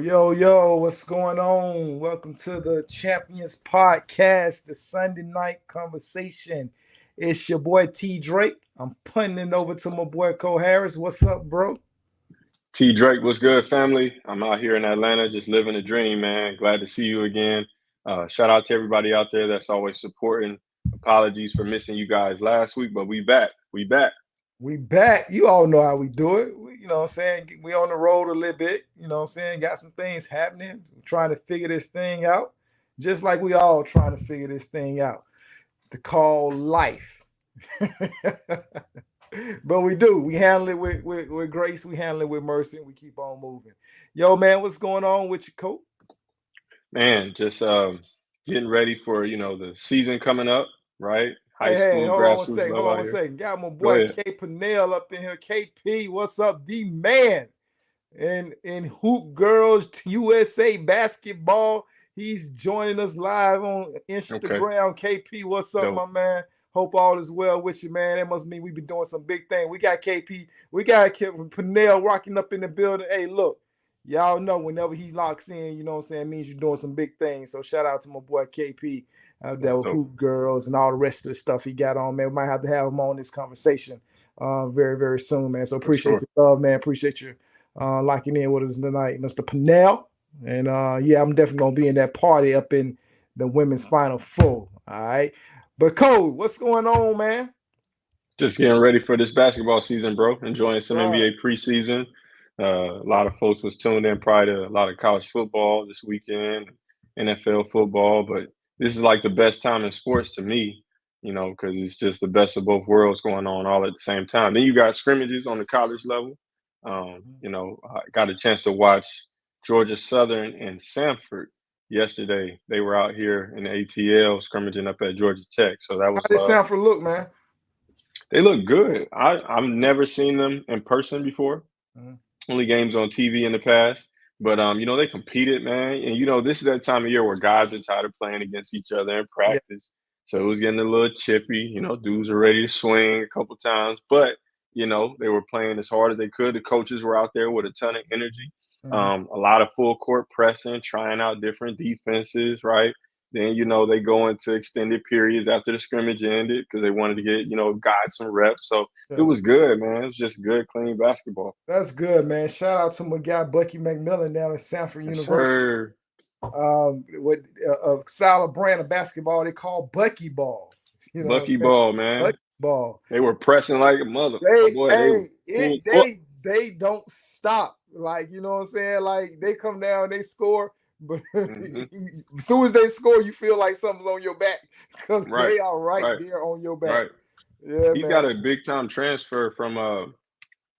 Yo, what's going on? Welcome to the Champions Podcast, the Sunday night conversation. It's your boy T Drake. I'm punting it over to my boy Korey Harris. What's up, bro? T Drake, what's good, family? I'm out here in Atlanta, just living a dream, man. Glad to see you again. Shout out to everybody out there that's always supporting. Apologies for missing you guys last week, but we back. We back. We back. You all know how we do it. You know what I'm saying? We on the road a little bit. You know what I'm saying? Got some things happening. We're trying to figure this thing out. Just like we all trying to figure this thing out. To call life. But we do. We handle it with grace. We handle it with mercy. And we keep on moving. Yo, man, what's going on with you, coach? Man, just getting ready for, the season coming up, right? High Hey, school, hold on a grassroots second. love Hold on out a here. second. Got my Go boy ahead. K Panel up in here. KP, what's up? The man. And in Hoop Girls USA basketball. He's joining us live on Okay. Instagram. KP, what's up, my Dope. man? Hope all is well with you, man. That must mean we've been doing some big thing. We got KP, we got Panel rocking up in the building. Hey, look, y'all know whenever he locks in, you know what I'm saying, means you're doing some big things. So shout out to my boy KP out there That's with dope. Hoop Girls and all the rest of the stuff he got on, man. We might have to have him on this conversation very, very soon, man. So For appreciate sure. your love, man. Appreciate you locking in with us tonight, Mr. Panel. And yeah, I'm definitely gonna be in that party up in the women's final four. All right. But Cole, what's going on, man? Just getting ready for this basketball season, bro. Enjoying some Right. NBA preseason. A lot of folks was tuned in probably to a lot of college football this weekend, NFL football, but this is like the best time in sports to me, because it's just the best of both worlds going on all at the same time. Then you got scrimmages on the college level. I got a chance to watch Georgia Southern and Samford yesterday. They were out here in the ATL scrimmaging up at Georgia Tech, so that How was did love. Sanford look, man? They look good. I've never seen them in person before. Mhm. Only games on TV in the past. But they competed, man. And this is that time of year where guys are tired of playing against each other in Yeah. practice. So it was getting a little chippy. Dudes were ready to swing a couple times. But, they were playing as hard as they could. The coaches were out there with a ton of energy. Mhm. A lot of full court pressing, trying out different defenses, right? Then, they go into extended periods after the scrimmage ended because they wanted to get, guys some reps. So it Yeah. was good, man. It was just good, clean basketball. That's good, man. Shout out to my guy Bucky McMillan down at Sanford Yes, University. sir. With a solid brand of basketball they call Bucky ball. You know what Bucky I'm saying? ball, man. Bucky ball. They were pressing like a mother. Oh They boy, they were hey full it court. they don't stop. Like, you know what I'm saying? Like they come down, they score, but Hmm. as soon as they score, you feel like something's on your back because Right, they are right right, there on your back. right. Yeah, He's man. got a big time transfer from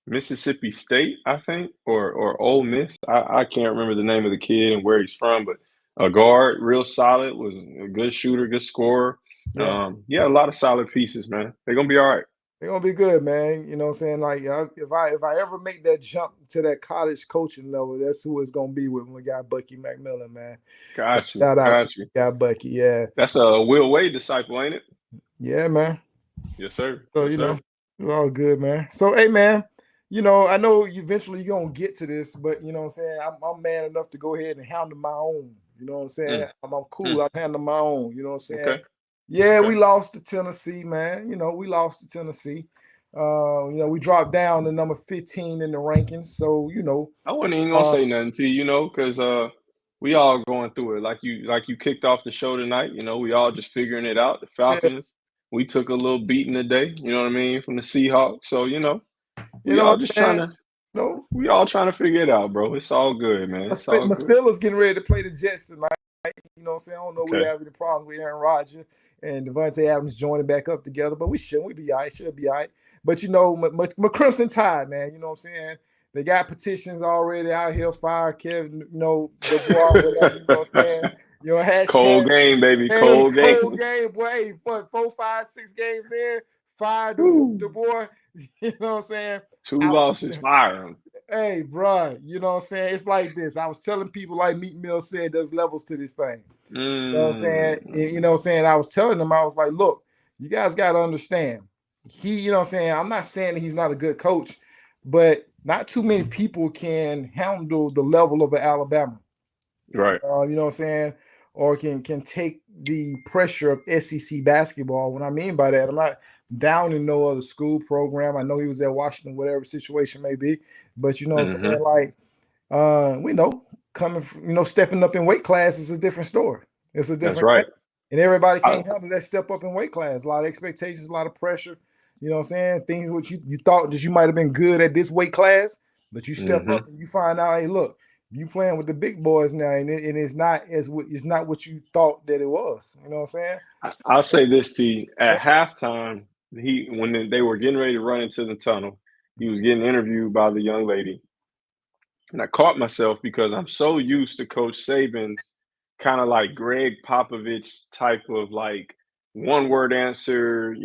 Mississippi State, I think, or Ole Miss. I can't remember the name of the kid and where he's from, but a guard, real solid, was a good shooter, good scorer. Yeah. Yeah, a lot of solid pieces, man. They're gonna be all right. They're gonna be good, man. You know what I'm saying? Like if I ever make that jump to that college coaching level, that's who it's gonna be with my guy Bucky McMillan, man. So Got you, shout out to got you. my guy Bucky. Yeah. That's a Will Wade disciple, ain't it? Yeah, man. Yes, sir. So, Yes, sir. it's all good, man. So, hey, man, I know eventually you're going to get to this, but you know what I'm saying? I'm man enough to go ahead and handle my own. You know what I'm saying? Mm, I'm cool. mm. I'm handling my own. You know what I'm saying? Okay, Yeah, okay. we lost to Tennessee, man. We lost to Tennessee. We dropped down to number 15 in the rankings. So, I wasn't even gonna uh, say nothing to you, because we all going through it. Like you kicked off the show tonight. We all just figuring it out. The yeah, Falcons, we took a little beating today. You know what I mean, from the Seahawks. So you we know all what, just trying man? to No, we all trying to figure it out, bro. It's all good, man. It's all My good. Steelers getting ready to play the Jets tonight. You know what I'm saying? I don't know if we Okay. have any problems with Aaron Rodgers and Devontae Adams joining back up together, but we shouldn't. We be all right. Should be all right. But my Crimson Tide, man. You know what I'm saying? They got petitions already out here. Fire Kevin, Dubois, whatever. You know what I'm saying? Cold Hashtag. game, baby. Hey, Cold game. cold game, boy. Hey, what, 4, 5, 6 games in? Fire Woo. Dubois. You know what I'm saying? Two Out. losses. Fire 'em. Hey, bro, you know what I'm saying? It's like this. I was telling people, like Meat Mill said, there's levels to this thing. You know what I'm saying? You know what I'm saying? I was telling them, I was like, look, you guys got to understand. You know what I'm saying? I'm not saying that he's not a good coach, but not too many people can handle the level of an Alabama. Right. You know what I'm saying? Or can take the pressure of SEC basketball. What I mean by that, I'm not down in no other school program. I know he was at Washington, whatever situation may be, but you know what I'm Mm-hmm. saying? Like, we know coming, stepping up in weight class is a different story. It's a That's different thing, right. and everybody I, can't handle that step up in weight class. A lot of expectations, a lot of pressure. You know what I'm saying? Things which you thought that you might have been good at this weight class, but you step mm-hmm. up and you find out, hey, look, you playing with the big boys now, and it's not what you thought that it was. You know what I'm saying? I'll say this to you. Yeah, At halftime, when they were getting ready to run into the tunnel, he was getting interviewed by the young lady. And I caught myself because I'm so used to Coach Saban's kind of like Greg Popovich type of like one word answer,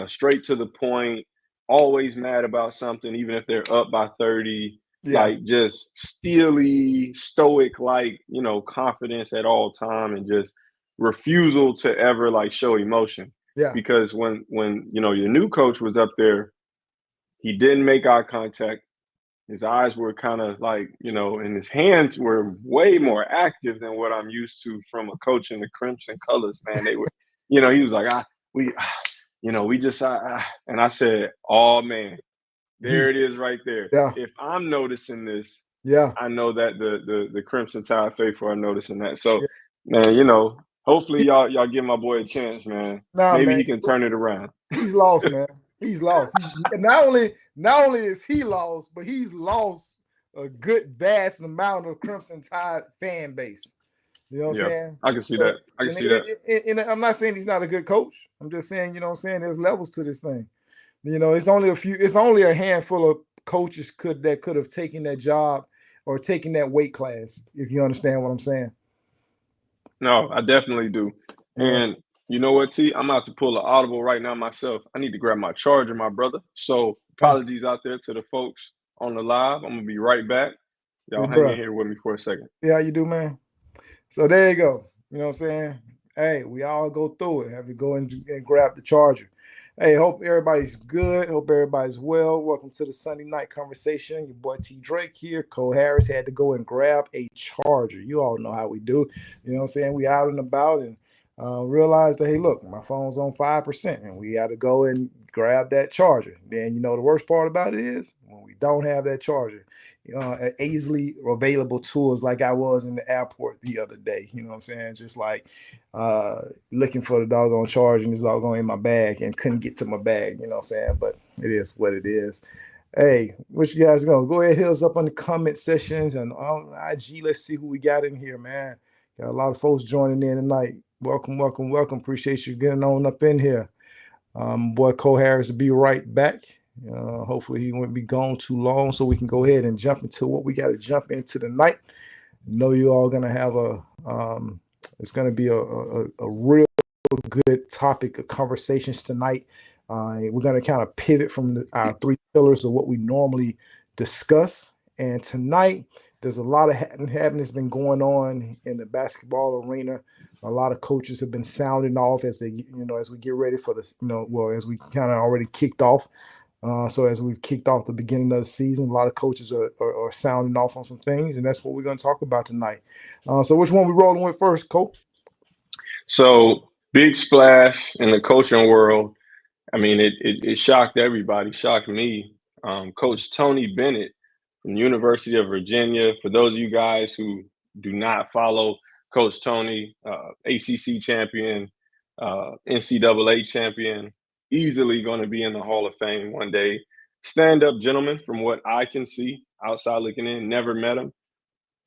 straight to the point, always mad about something, even if they're up by 30, yeah, like just steely, stoic, like, confidence at all time and just refusal to ever like show emotion. yeah, Because when your new coach was up there, he didn't make eye contact. His eyes were kind of like, and his hands were way more active than what I'm used to from a coach in the Crimson Colors, man. They were, he was like, we just, and I said, oh man, he's there it is right there. yeah, If I'm noticing this, yeah, I know that the Crimson Tide faithful are noticing that. So, yeah. man, hopefully y'all give my boy a chance, man. Nah, Maybe man, he can turn it around. he's lost, man. He's lost. Not only is he lost, but he's lost a good vast amount of Crimson Tide fan base. You know what I'm Yeah, saying? I can see So, that. I can and, see that. I'm not saying he's not a good coach. I'm just saying, you know what I'm saying, there's levels to this thing. It's only a handful of coaches that could have taken that job or taken that weight class, if you understand what I'm saying. No, I definitely do. Yeah. And you know what, T? I'm about to pull an audible right now myself. I need to grab my charger, my brother. So Yeah. apologies out there to the folks on the live. I'm gonna be right back. Hey, Y'all hang in bro. here with me for a second. See how you do, man? So there you go. You know what I'm saying? Hey, we all go through it. Have to go and grab the charger. Hey, hope everybody's good. Hope everybody's well. Welcome to the Sunday night conversation. Your boy T Drake here. Korey Harris had to go and grab a charger. You all know how we do. You know what I'm saying? We out and about and realized that, hey, look, my phone's on 5%, and we got to go and grab that charger. Then, the worst part about it is when we don't have that charger, easily available tools like I was in the airport the other day. You know what I'm saying? Just like looking for the doggone charger and it's doggone in my bag and couldn't get to my bag. You know what I'm saying? But it is what it is. Hey, what you guys going? Go ahead, hit us up on the comment sections and on IG. Let's see who we got in here, man. Got a lot of folks joining in tonight. Welcome, welcome, welcome. Appreciate you getting on up in here. Boy, Korey Harris will be right back. Hopefully he won't be gone too long, so we can go ahead and jump into what we got to jump into tonight. Know you all gonna have it's gonna be a real good topic of conversations tonight. We're gonna kind of pivot from our three pillars of what we normally discuss, and tonight there's a lot of happening that's been going on in the basketball arena. A lot of coaches have been sounding off as as we get ready for this, as we kind of already kicked off. So as we've kicked off the beginning of the season, a lot of coaches are sounding off on some things, and that's what we're going to talk about tonight. So which one we rolling with first, Coach? So big splash in the coaching world. I mean, it shocked everybody, shocked me. Coach Tony Bennett from the University of Virginia. For those of you guys who do not follow Coach Tony, ACC champion, NCAA champion, easily going to be in the Hall of Fame one day. Stand-up gentleman, from what I can see outside looking in. Never met him.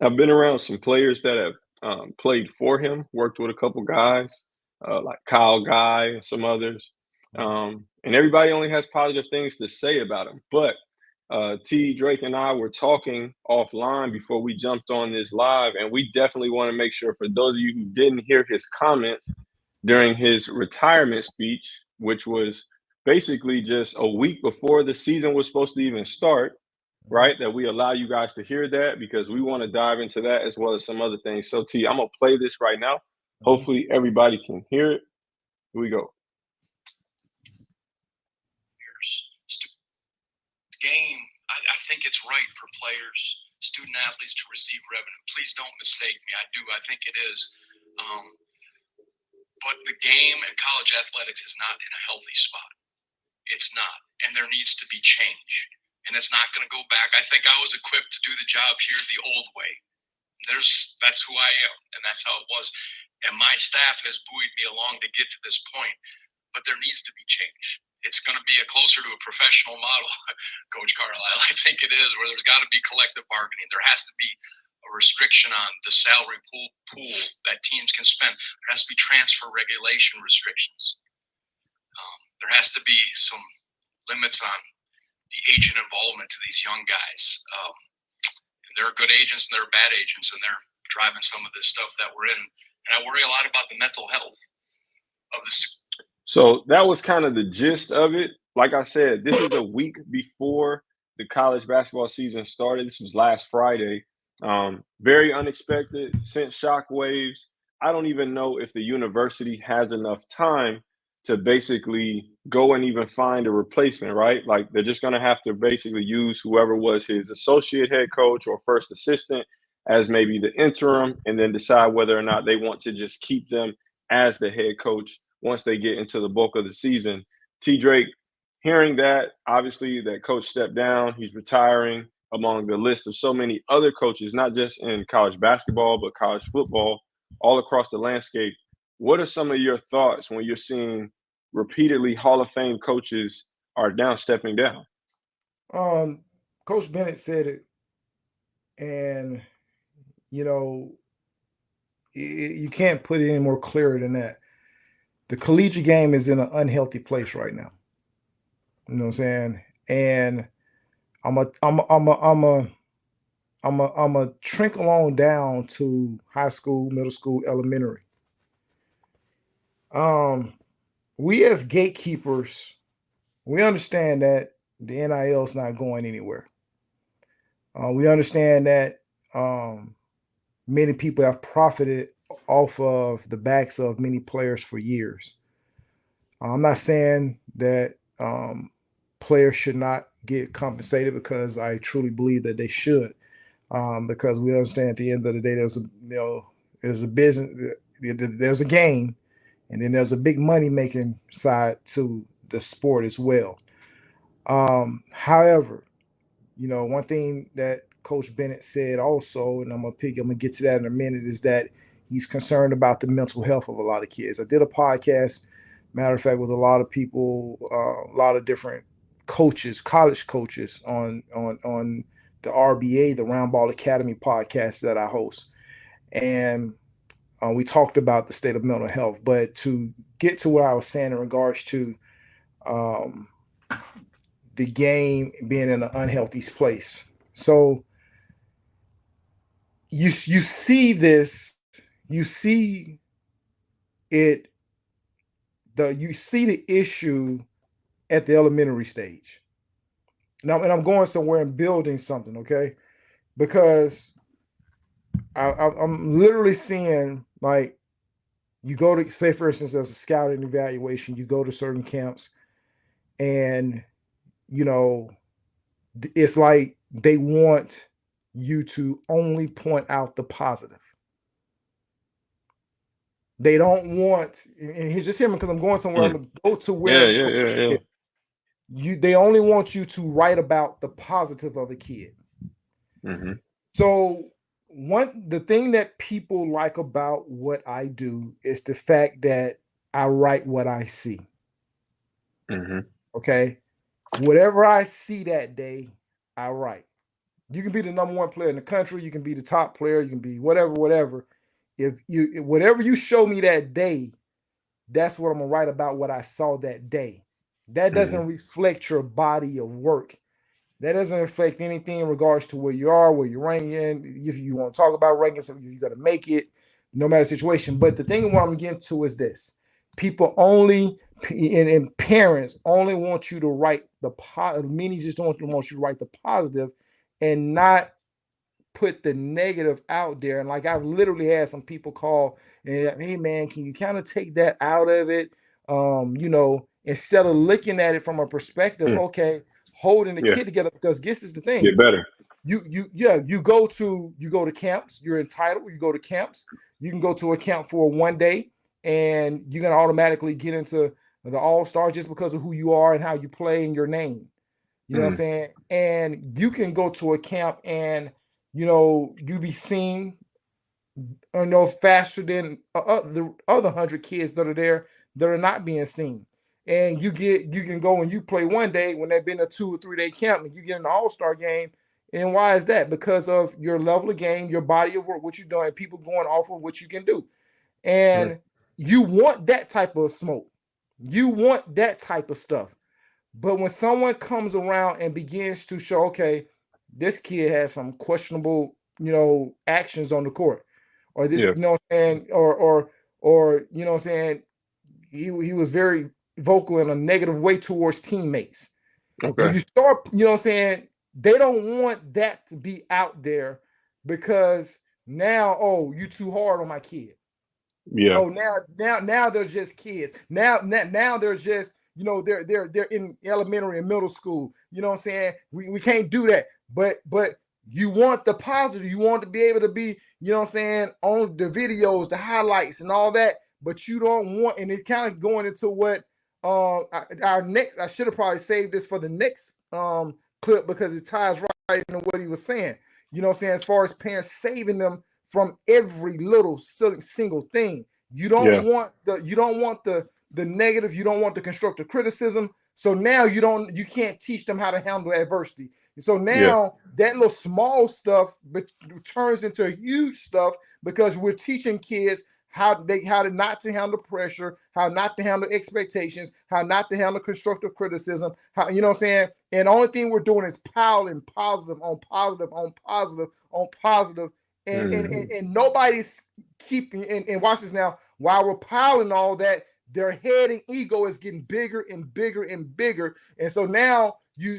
I've been around some players that have played for him. Worked with a couple guys like Kyle Guy and some others. And everybody only has positive things to say about him. But T. Drake and I were talking offline before we jumped on this live, and we definitely want to make sure for those of you who didn't hear his comments during his retirement speech, which was basically just a week before the season was supposed to even start, right? That we allow you guys to hear that because we want to dive into that as well as some other things. So, T, I'm going to play this right now. Hopefully, everybody can hear it. Here we go. Game I think it's right for players, student athletes, to receive revenue. Please don't mistake me. I do. I think it is. But the game and college athletics is not in a healthy spot. It's not. And there needs to be change. And it's not going to go back. I think I was equipped to do the job here the old way. That's who I am, and that's how it was. And my staff has buoyed me along to get to this point. But there needs to be change. It's going to be closer to a professional model, Coach Carlisle. I think it is, where there's got to be collective bargaining. There has to be a restriction on the salary pool that teams can spend. There has to be transfer regulation restrictions. There has to be some limits on the agent involvement to these young guys. And there are good agents and there are bad agents, and they're driving some of this stuff that we're in. And I worry a lot about the mental health of the students. So that was kind of the gist of it. Like I said, this is a week before the college basketball season started. This was last Friday. Very unexpected, sent shockwaves. I don't even know if the university has enough time to basically go and even find a replacement, right? Like, they're just going to have to basically use whoever was his associate head coach or first assistant as maybe the interim, and then decide whether or not they want to just keep them as the head coach once they get into the bulk of the season. T. Drake, hearing that, obviously that coach stepped down, he's retiring, among the list of so many other coaches, not just in college basketball, but college football, all across the landscape. What are some of your thoughts when you're seeing repeatedly Hall of Fame coaches are stepping down? Coach Bennett said it, and you can't put it any more clearer than that. The collegiate game is in an unhealthy place right now. You know what I'm saying? And I'm a trickle on down to high school, middle school, elementary. We as gatekeepers, we understand that the NIL is not going anywhere. We understand that many people have profited off of the backs of many players for years. I'm not saying that players should not get compensated, because I truly believe that they should, because we understand at the end of the day there's a business, there's a game, and then there's a big money making side to the sport as well. However, one thing that Coach Bennett said also, and I'm gonna get to that in a minute, is that he's concerned about the mental health of a lot of kids. I did a podcast, matter of fact, with a lot of people, a lot of different coaches, college coaches on the RBA, the Round Ball Academy podcast that I host. And we talked about the state of mental health. But to get to what I was saying in regards to the game being in an unhealthy place. So you see this, you see it, you see the issue at the elementary stage. Now, and I'm going somewhere and building something, okay? Because I'm literally seeing, like, you go to, say, for instance, as a scouting evaluation, you go to certain camps, and, it's like they want you to only point out the positive. They don't want, and here's just hear me, because I'm going somewhere. I'm gonna go to where they only want you to write about the positive of a kid. Mm-hmm. So the thing that people like about what I do is the fact that I write what I see. Mm-hmm. Okay, whatever I see that day, I write. You can be the number one player in the country, you can be the top player, you can be whatever. Whatever you show me that day, that's what I'm gonna write about, what I saw that day. That doesn't reflect your body of work. That doesn't reflect anything in regards to where you are, where you're ranking in. If you want to talk about rankings, you got to make it, no matter the situation. But the thing what I'm getting to is this: people only, and parents only want you to write the positive. Many just don't want you to write the positive, and not put the negative out there. And like, I've literally had some people call and, hey man, can you kind of take that out of it? Instead of looking at it from a perspective, okay, holding the Yeah. kid together, because this is the thing. Get better. You go to camps, you're entitled, you go to camps, you can go to a camp for one day and you're gonna automatically get into the all-star just because of who you are and how you play and your name. You know what I'm saying? And you can go to a camp and you be seen faster than the other 100 kids that are there that are not being seen. And you can go and you play one day when they've been a 2 or 3 day camp and you get an all-star game. And why is that? Because of your level of game, your body of work, what you're doing, people going off of what you can do. And you want that type of smoke. You want that type of stuff. But when someone comes around and begins to show, okay, this kid has some questionable, actions on the court, or this, or he was very vocal in a negative way towards teammates. Okay. When you start, they don't want that to be out there, because now, oh, you too hard on my kid. Yeah. Oh, now they're just kids. Now they're just, they're in elementary and middle school. You know what I'm saying? We can't do that. But you want the positive. You want to be able to be, on the videos, the highlights and all that. But you don't want, and it's kind of going into what our next, I should have probably saved this for the next clip, because it ties right into what he was saying. As far as parents saving them from every little single thing. You don't want the negative, you don't want the constructive criticism. So now you can't teach them how to handle adversity. So now that little small stuff turns into huge stuff, because we're teaching kids how to not to handle pressure, how not to handle expectations, how not to handle constructive criticism, how, and the only thing we're doing is piling positive on positive on positive on positive. And nobody's keeping, and watch this now, while we're piling all that, their head and ego is getting bigger and bigger and bigger. And so now they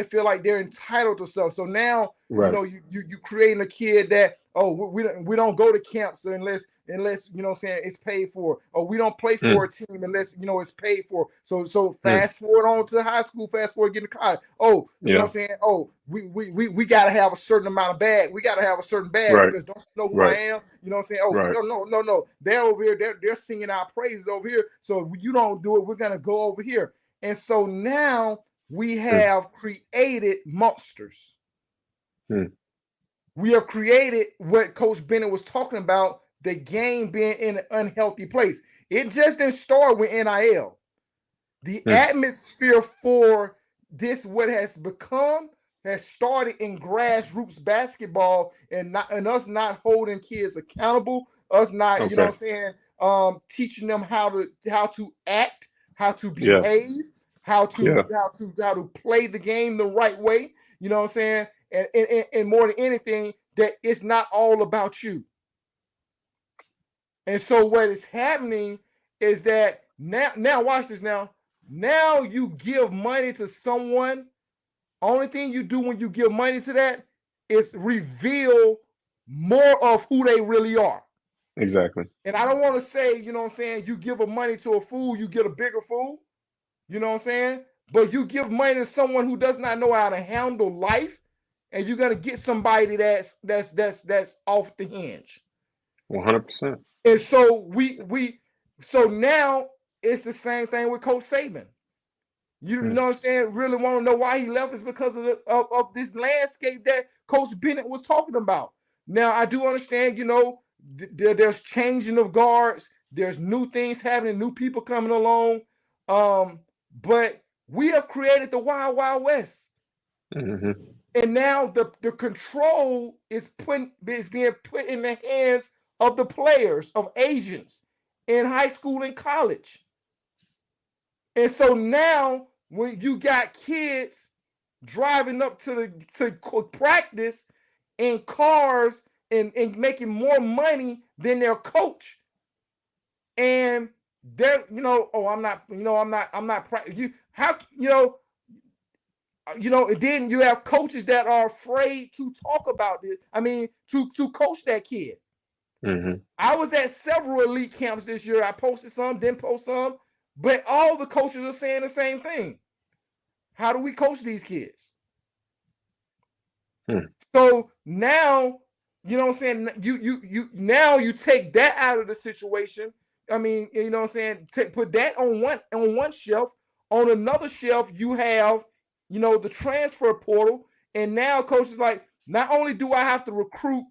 feel like they're entitled to stuff. So now, you creating a kid that, oh, we don't go to camps unless it's paid for. Or we don't play for a team unless it's paid for. So fast forward on to high school, fast forward getting to college. Oh, you know what I'm saying? Oh, we gotta have a certain amount of bag. We gotta have a certain bag, because don't you know who I am? You know what I'm saying? Oh, no. They're over here, they're singing our praises over here. So if you don't do it, we're gonna go over here. And so now we have created monsters. We have created what Coach Bennett was talking about, the game being in an unhealthy place. It just didn't start with NIL. The atmosphere for this, what has become, has started in grassroots basketball, and us not holding kids accountable, us not, teaching them how to act, how to behave, how to play the game the right way. You know what I'm saying? And more than anything, that it's not all about you. And so what is happening is that now watch this now. Now you give money to someone. Only thing you do when you give money to that is reveal more of who they really are. Exactly. And I don't want to say, you give a money to a fool, you get a bigger fool. You know what I'm saying? But you give money to someone who does not know how to handle life, and you're gonna get somebody that's off the hinge. 100%. And so so now it's the same thing with Coach Saban. You know what I'm saying? Really want to know why he left is because of this landscape that Coach Bennett was talking about. Now I do understand, there's changing of guards, there's new things happening, new people coming along. But we have created the Wild Wild West. And now the control is being put in the hands of the players, of agents in high school and college. And so now when you got kids driving up to practice in cars and making more money than their coach, and they're, I'm not and then you have coaches that are afraid to talk about this. I mean, to coach that kid. I was at several elite camps this year. I posted some, didn't post some, but all the coaches are saying the same thing. How do we coach these kids? Hmm. So now, you know what I'm saying? You take that out of the situation. I mean, you know what I'm saying? Put that on one shelf. On another shelf, you have, you know, the transfer portal. And now coach is like, not only do I have to recruit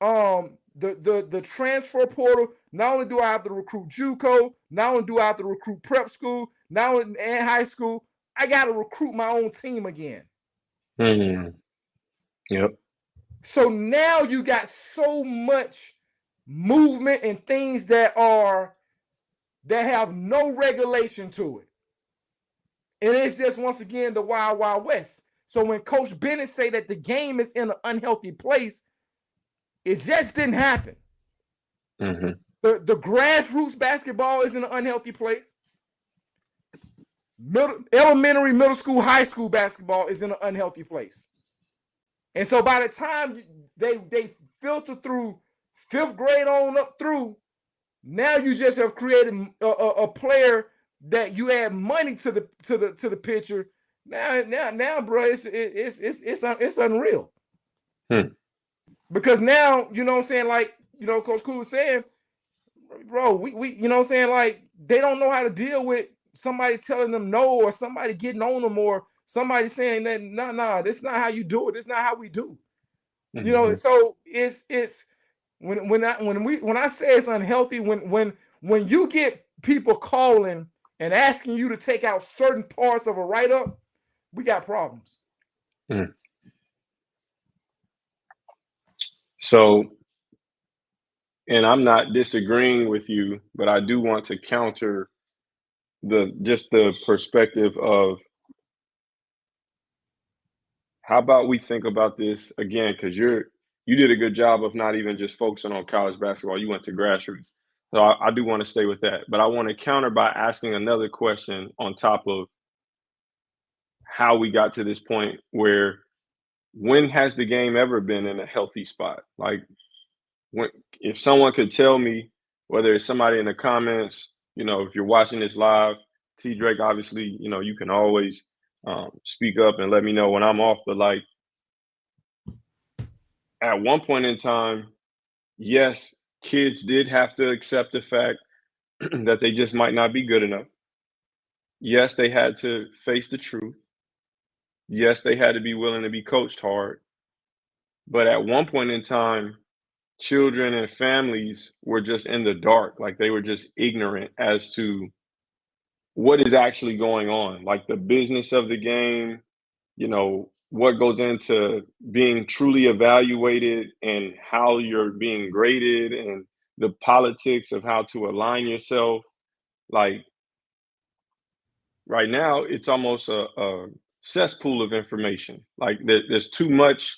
the transfer portal, not only do I have to recruit JUCO, not only do I have to recruit prep school, not only and high school, I got to recruit my own team again. Yep. So now you got so much movement and things that have no regulation to it. And it's just, once again, the wild, wild west. So when Coach Bennett say that the game is in an unhealthy place, it just didn't happen. Mm-hmm. The grassroots basketball is in an unhealthy place. Elementary, middle school, high school basketball is in an unhealthy place. And so by the time they filter through 5th grade on up through, now you just have created a player that you add money to the picture. Now, bro, it's unreal. Because now, you know what I'm saying, like, you know, Coach Cool was saying, bro, we you know what I'm saying, like, they don't know how to deal with somebody telling them no, or somebody getting on them, or somebody saying that no, that's not how you do it. It's not how we do. Mm-hmm. You know, so it's when I say it's unhealthy, when you get people calling and asking you to take out certain parts of a write-up, we got problems. So, and I'm not disagreeing with you, but I do want to counter the perspective of, how about we think about this again, because you did a good job of not even just focusing on college basketball. You went to grassroots. So I do want to stay with that. But I want to counter by asking another question on top of how we got to this point where, when has the game ever been in a healthy spot? Like, if someone could tell me, whether it's somebody in the comments, you know, if you're watching this live, T Drake, obviously, you know, you can always speak up and let me know when I'm off. But like, at one point in time, yes, kids did have to accept the fact that they just might not be good enough. Yes, they had to face the truth. Yes, they had to be willing to be coached hard. But at one point in time, children and families were just in the dark. Like, they were just ignorant as to what is actually going on, like the business of the game, you know, what goes into being truly evaluated and how you're being graded, and the politics of how to align yourself. Like, right now, it's almost a cesspool of information. Like, there's too much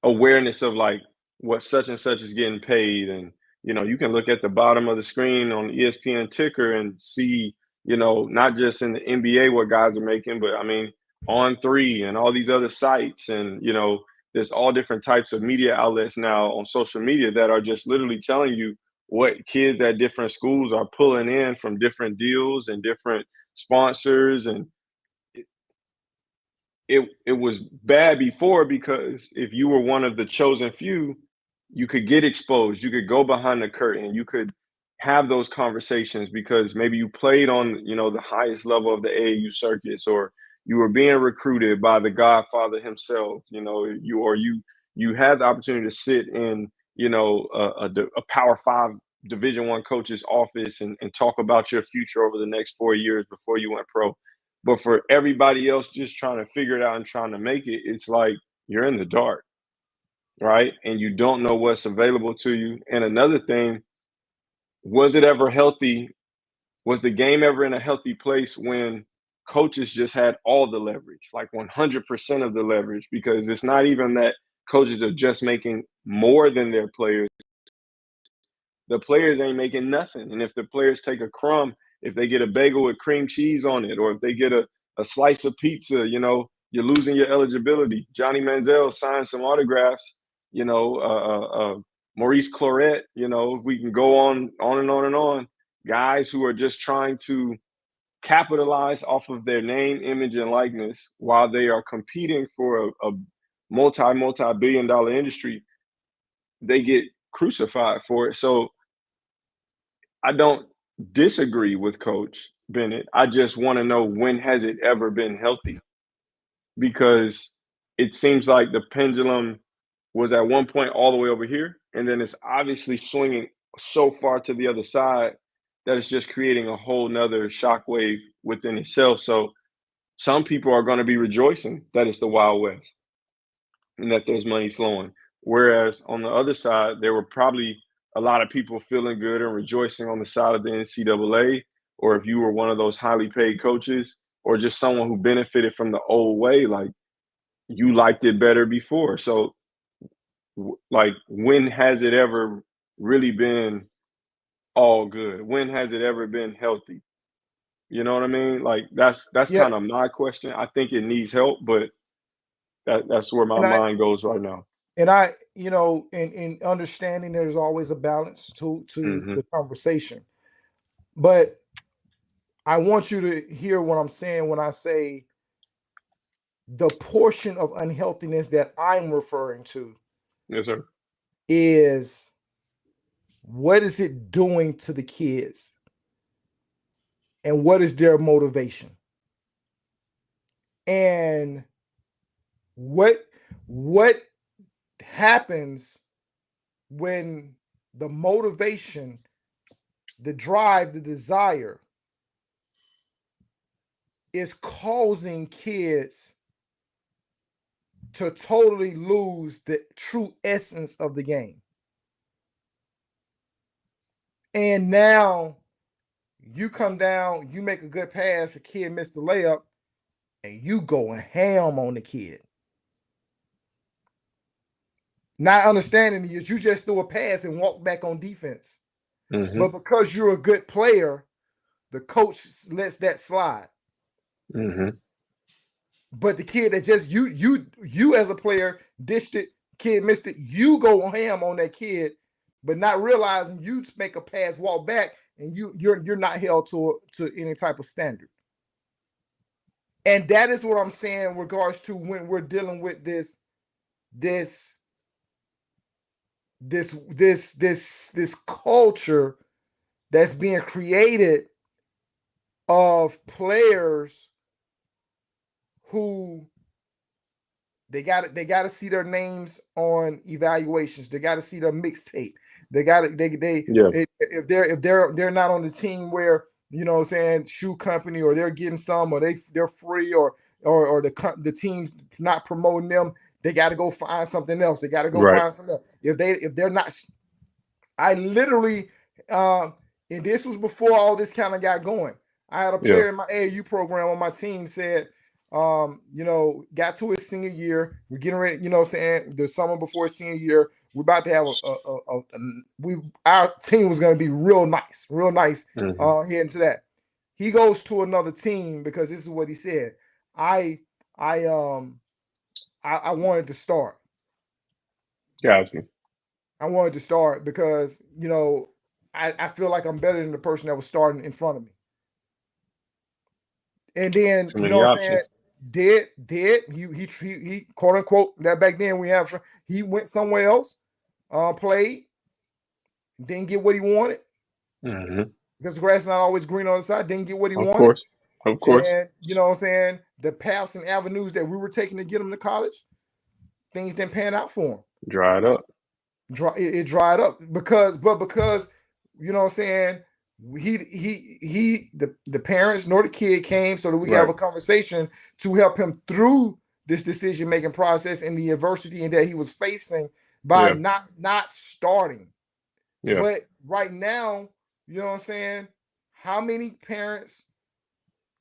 awareness of like what such and such is getting paid. And, you know, you can look at the bottom of the screen on ESPN ticker and see, you know, not just in the NBA what guys are making, but I mean, On3 and all these other sites. And, you know, there's all different types of media outlets now on social media that are just literally telling you what kids at different schools are pulling in from different deals and different sponsors. And it was bad before, because if you were one of the chosen few, you could get exposed, you could go behind the curtain, you could have those conversations because maybe you played on, you know, the highest level of the AAU circuits, or you were being recruited by the Godfather himself, you know, you had the opportunity to sit in, you know, a Power 5 Division I coach's office and talk about your future over the next 4 years before you went pro. But for everybody else just trying to figure it out and trying to make it, it's like you're in the dark, right? And you don't know what's available to you. And another thing, was it ever healthy? Was the game ever in a healthy place when coaches just had all the leverage, like 100% of the leverage? Because it's not even that coaches are just making more than their players. The players ain't making nothing. And if the players take a crumb, if they get a bagel with cream cheese on it, or if they get a slice of pizza, you know, you're losing your eligibility. Johnny Manziel signed some autographs, you know, Maurice Claret, you know, we can go on and on and on. Guys who are just trying to capitalize off of their name, image, and likeness while they are competing for a multi-billion dollar industry, they get crucified for it. So I don't disagree with Coach Bennett. I just want to know, when has it ever been healthy? Because it seems like the pendulum was at one point all the way over here, and then it's obviously swinging so far to the other side that it's just creating a whole nother shockwave within itself. So some people are going to be rejoicing that it's the Wild West and that there's money flowing. Whereas on the other side, there were probably a lot of people feeling good and rejoicing on the side of the NCAA, or if you were one of those highly paid coaches, or just someone who benefited from the old way, like you liked it better before. So, like, when has it ever really been all good? When has it ever been healthy? You know what I mean? Like, that's Yeah, kind of my question. I think it needs help, but that's where my and mind goes right now. I, in understanding there's always a balance to Hmm. the conversation. But I want you to hear what I'm saying when I say the portion of unhealthiness that I'm referring to Yes, sir. is, what is it doing to the kids? And what is their motivation? And what happens when the motivation, the drive, the desire is causing kids to totally lose the true essence of the game? And now you come down, you make a good pass, a kid missed the layup, and you going ham on the kid. Not understanding is you just threw a pass and walked back on defense. Hmm. But because you're a good player, the coach lets that slide. Hmm. But the kid that just you as a player dished it, kid missed it, you go ham on that kid, but not realizing you make a pass, walk back, and you're not held to any type of standard. And that is what I'm saying in regards to when we're dealing with this culture that's being created of players who they got to see their names on evaluations. They got to see their mixtape. They got to if they're not on the team where, you know what I'm saying, shoe company, or they're getting some, or they're free, or the team's not promoting them, they got to go find something else. They got to go find something else. If they're not, I literally and this was before all this kind of got going. I had a player in my AAU program on my team said, got to his senior year. We're getting ready, you know what I'm saying, the summer before his senior year. We're about to have our team was going to be real nice, heading to that. He goes to another team because this is what he said. I wanted to start. Gotcha. I wanted to start because, I feel like I'm better than the person that was starting in front of me. And then, you know what I'm saying, he quote unquote, that back then he went somewhere else, played, didn't get what he wanted. Mm-hmm. Because the grass is not always green on the side, didn't get what he wanted. Of course. And you know what I'm saying, the paths and avenues that we were taking to get him to college, things didn't pan out for him. Dried up. It dried up because you know what I'm saying, the parents nor the kid came so that we could have a conversation to help him through this decision making process and the adversity that he was facing by not starting. But right now, you know what I'm saying, how many parents,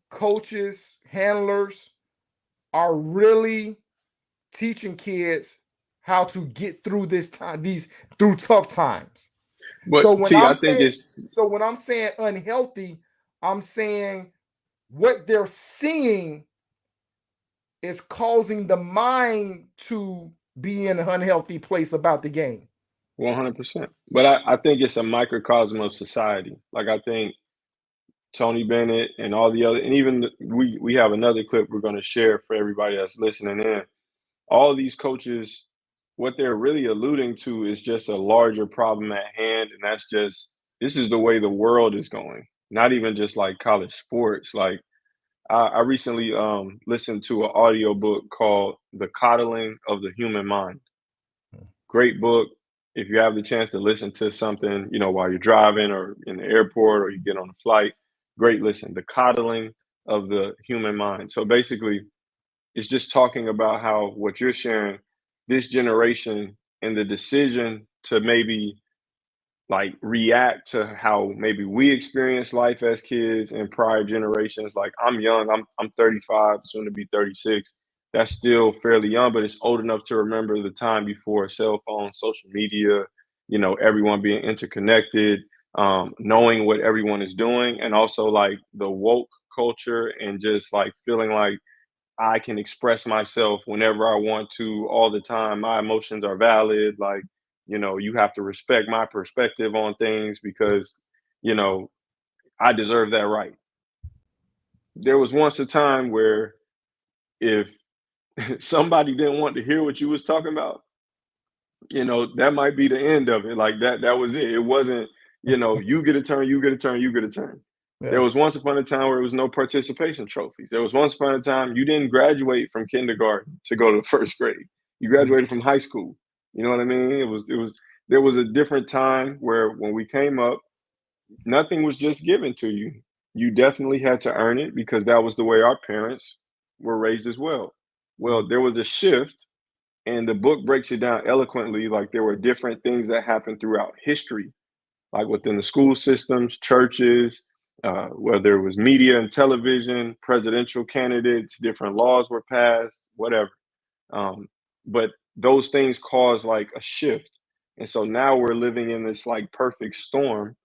coaches, handlers are really teaching kids how to get through through tough times? But so when I'm saying unhealthy, I'm saying what they're seeing is causing the mind to be in an unhealthy place about the game. 100%. But I think it's a microcosm of society. Like, I think Tony Bennett, and all the other, and even we have another clip we're going to share for everybody that's listening in. All these coaches, what they're really alluding to is just a larger problem at hand, and that's just this is the way the world is going. Not even just like college sports. Like I recently listened to an audio book called "The Coddling of the Human Mind." Great book. If you have the chance to listen to something, while you're driving or in the airport or you get on a flight, great listen. The Coddling of the Human Mind. So basically, it's just talking about how what you're sharing, this generation and the decision to maybe like react to how maybe we experienced life as kids in prior generations. Like I'm young, I'm 35, soon to be 36. That's still fairly young, but it's old enough to remember the time before cell phones, social media, everyone being interconnected, knowing what everyone is doing, and also like the woke culture and just like feeling like I can express myself whenever I want to all the time. My emotions are valid. Like, you have to respect my perspective on things because, I deserve that right. There was once a time where if somebody didn't want to hear what you was talking about, that might be the end of it. Like that was it. It wasn't, you get a turn, you get a turn, you get a turn. There Yeah. was once upon a time where there was no participation trophies. There was once upon a time you didn't graduate from kindergarten to go to first grade. You graduated from high school. You know what I mean? There was a different time where when we came up, nothing was just given to you. You definitely had to earn it because that was the way our parents were raised as well. Well, there was a shift, and the book breaks it down eloquently. Like there were different things that happened throughout history, like within the school systems, churches, whether it was media and television, presidential candidates, different laws were passed, whatever. But those things cause like a shift. And so now we're living in this like perfect storm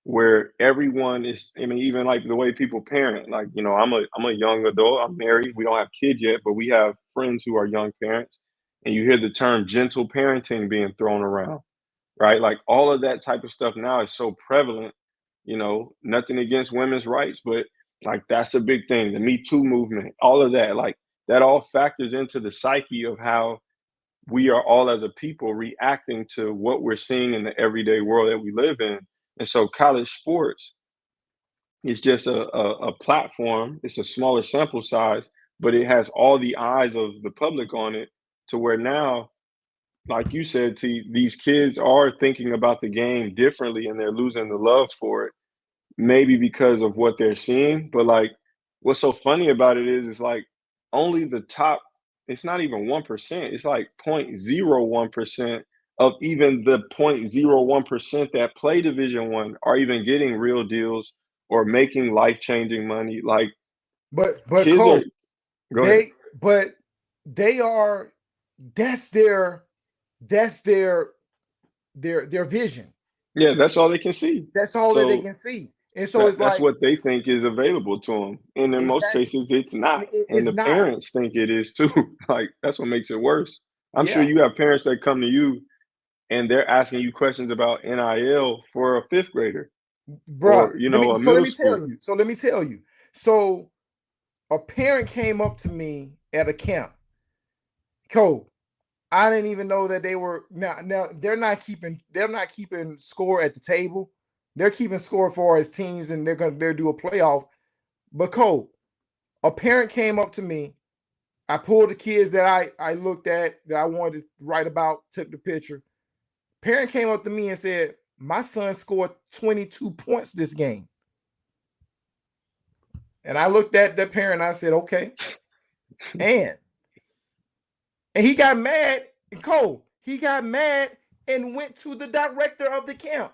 where everyone is, I mean, even like the way people parent, like, I'm a young adult, I'm married, we don't have kids yet, but we have friends who are young parents. And you hear the term gentle parenting being thrown around, right? Like all of that type of stuff now is so prevalent, nothing against women's rights, but like that's a big thing. The Me Too movement, all of that, like that all factors into the psyche of how we are all as a people reacting to what we're seeing in the everyday world that we live in. And so college sports is just a platform. It's a smaller sample size, but it has all the eyes of the public on it to where now, like you said, T, these kids are thinking about the game differently and they're losing the love for it, maybe because of what they're seeing. But like, what's so funny about it is, it's like only the top, it's not even 1%. It's like 0.01% of even the 0.01% that play Division I are even getting real deals or making life-changing money. Like But kids are, Cole, go ahead. they are that's their their vision. Yeah, that's all they can see. That's all that they So can see. And so it's that's like what they think is available to them. And in most exactly cases, it's not. And it's the not. parents think it is too. Like, that's what makes it worse. I'm sure Yeah, you have parents that come to you and they're asking you questions about NIL for a fifth grader bruh. or, a So let middle me tell school. you. So let me tell you. So a parent came up to me at a camp. Cole, I didn't even know that they were now they're not keeping score at the table. They're keeping score for as teams and they're do a playoff. But Cole, a parent came up to me. I pulled the kids that I looked at that I wanted to write about, took the picture. Parent came up to me and said, "My son scored 22 points this game." And I looked at that parent and I said, "Okay." And he got mad, and Cole, he got mad and went to the director of the camp.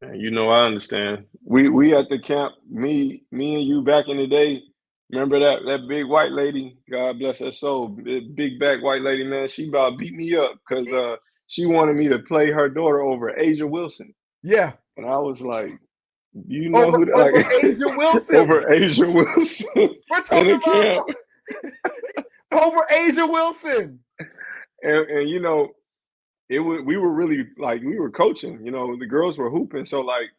And I understand. We at the camp, me and you back in the day. Remember that big white lady? God bless her soul. Big back white lady, man. She about beat me up because she wanted me to play her daughter over Asia Wilson, Yeah. and I was like, you know Over who that like Asia Wilson. over Asia Wilson We're in talking the camp, about over Asia Wilson. and it was we were really like we were coaching. The girls were hooping, so like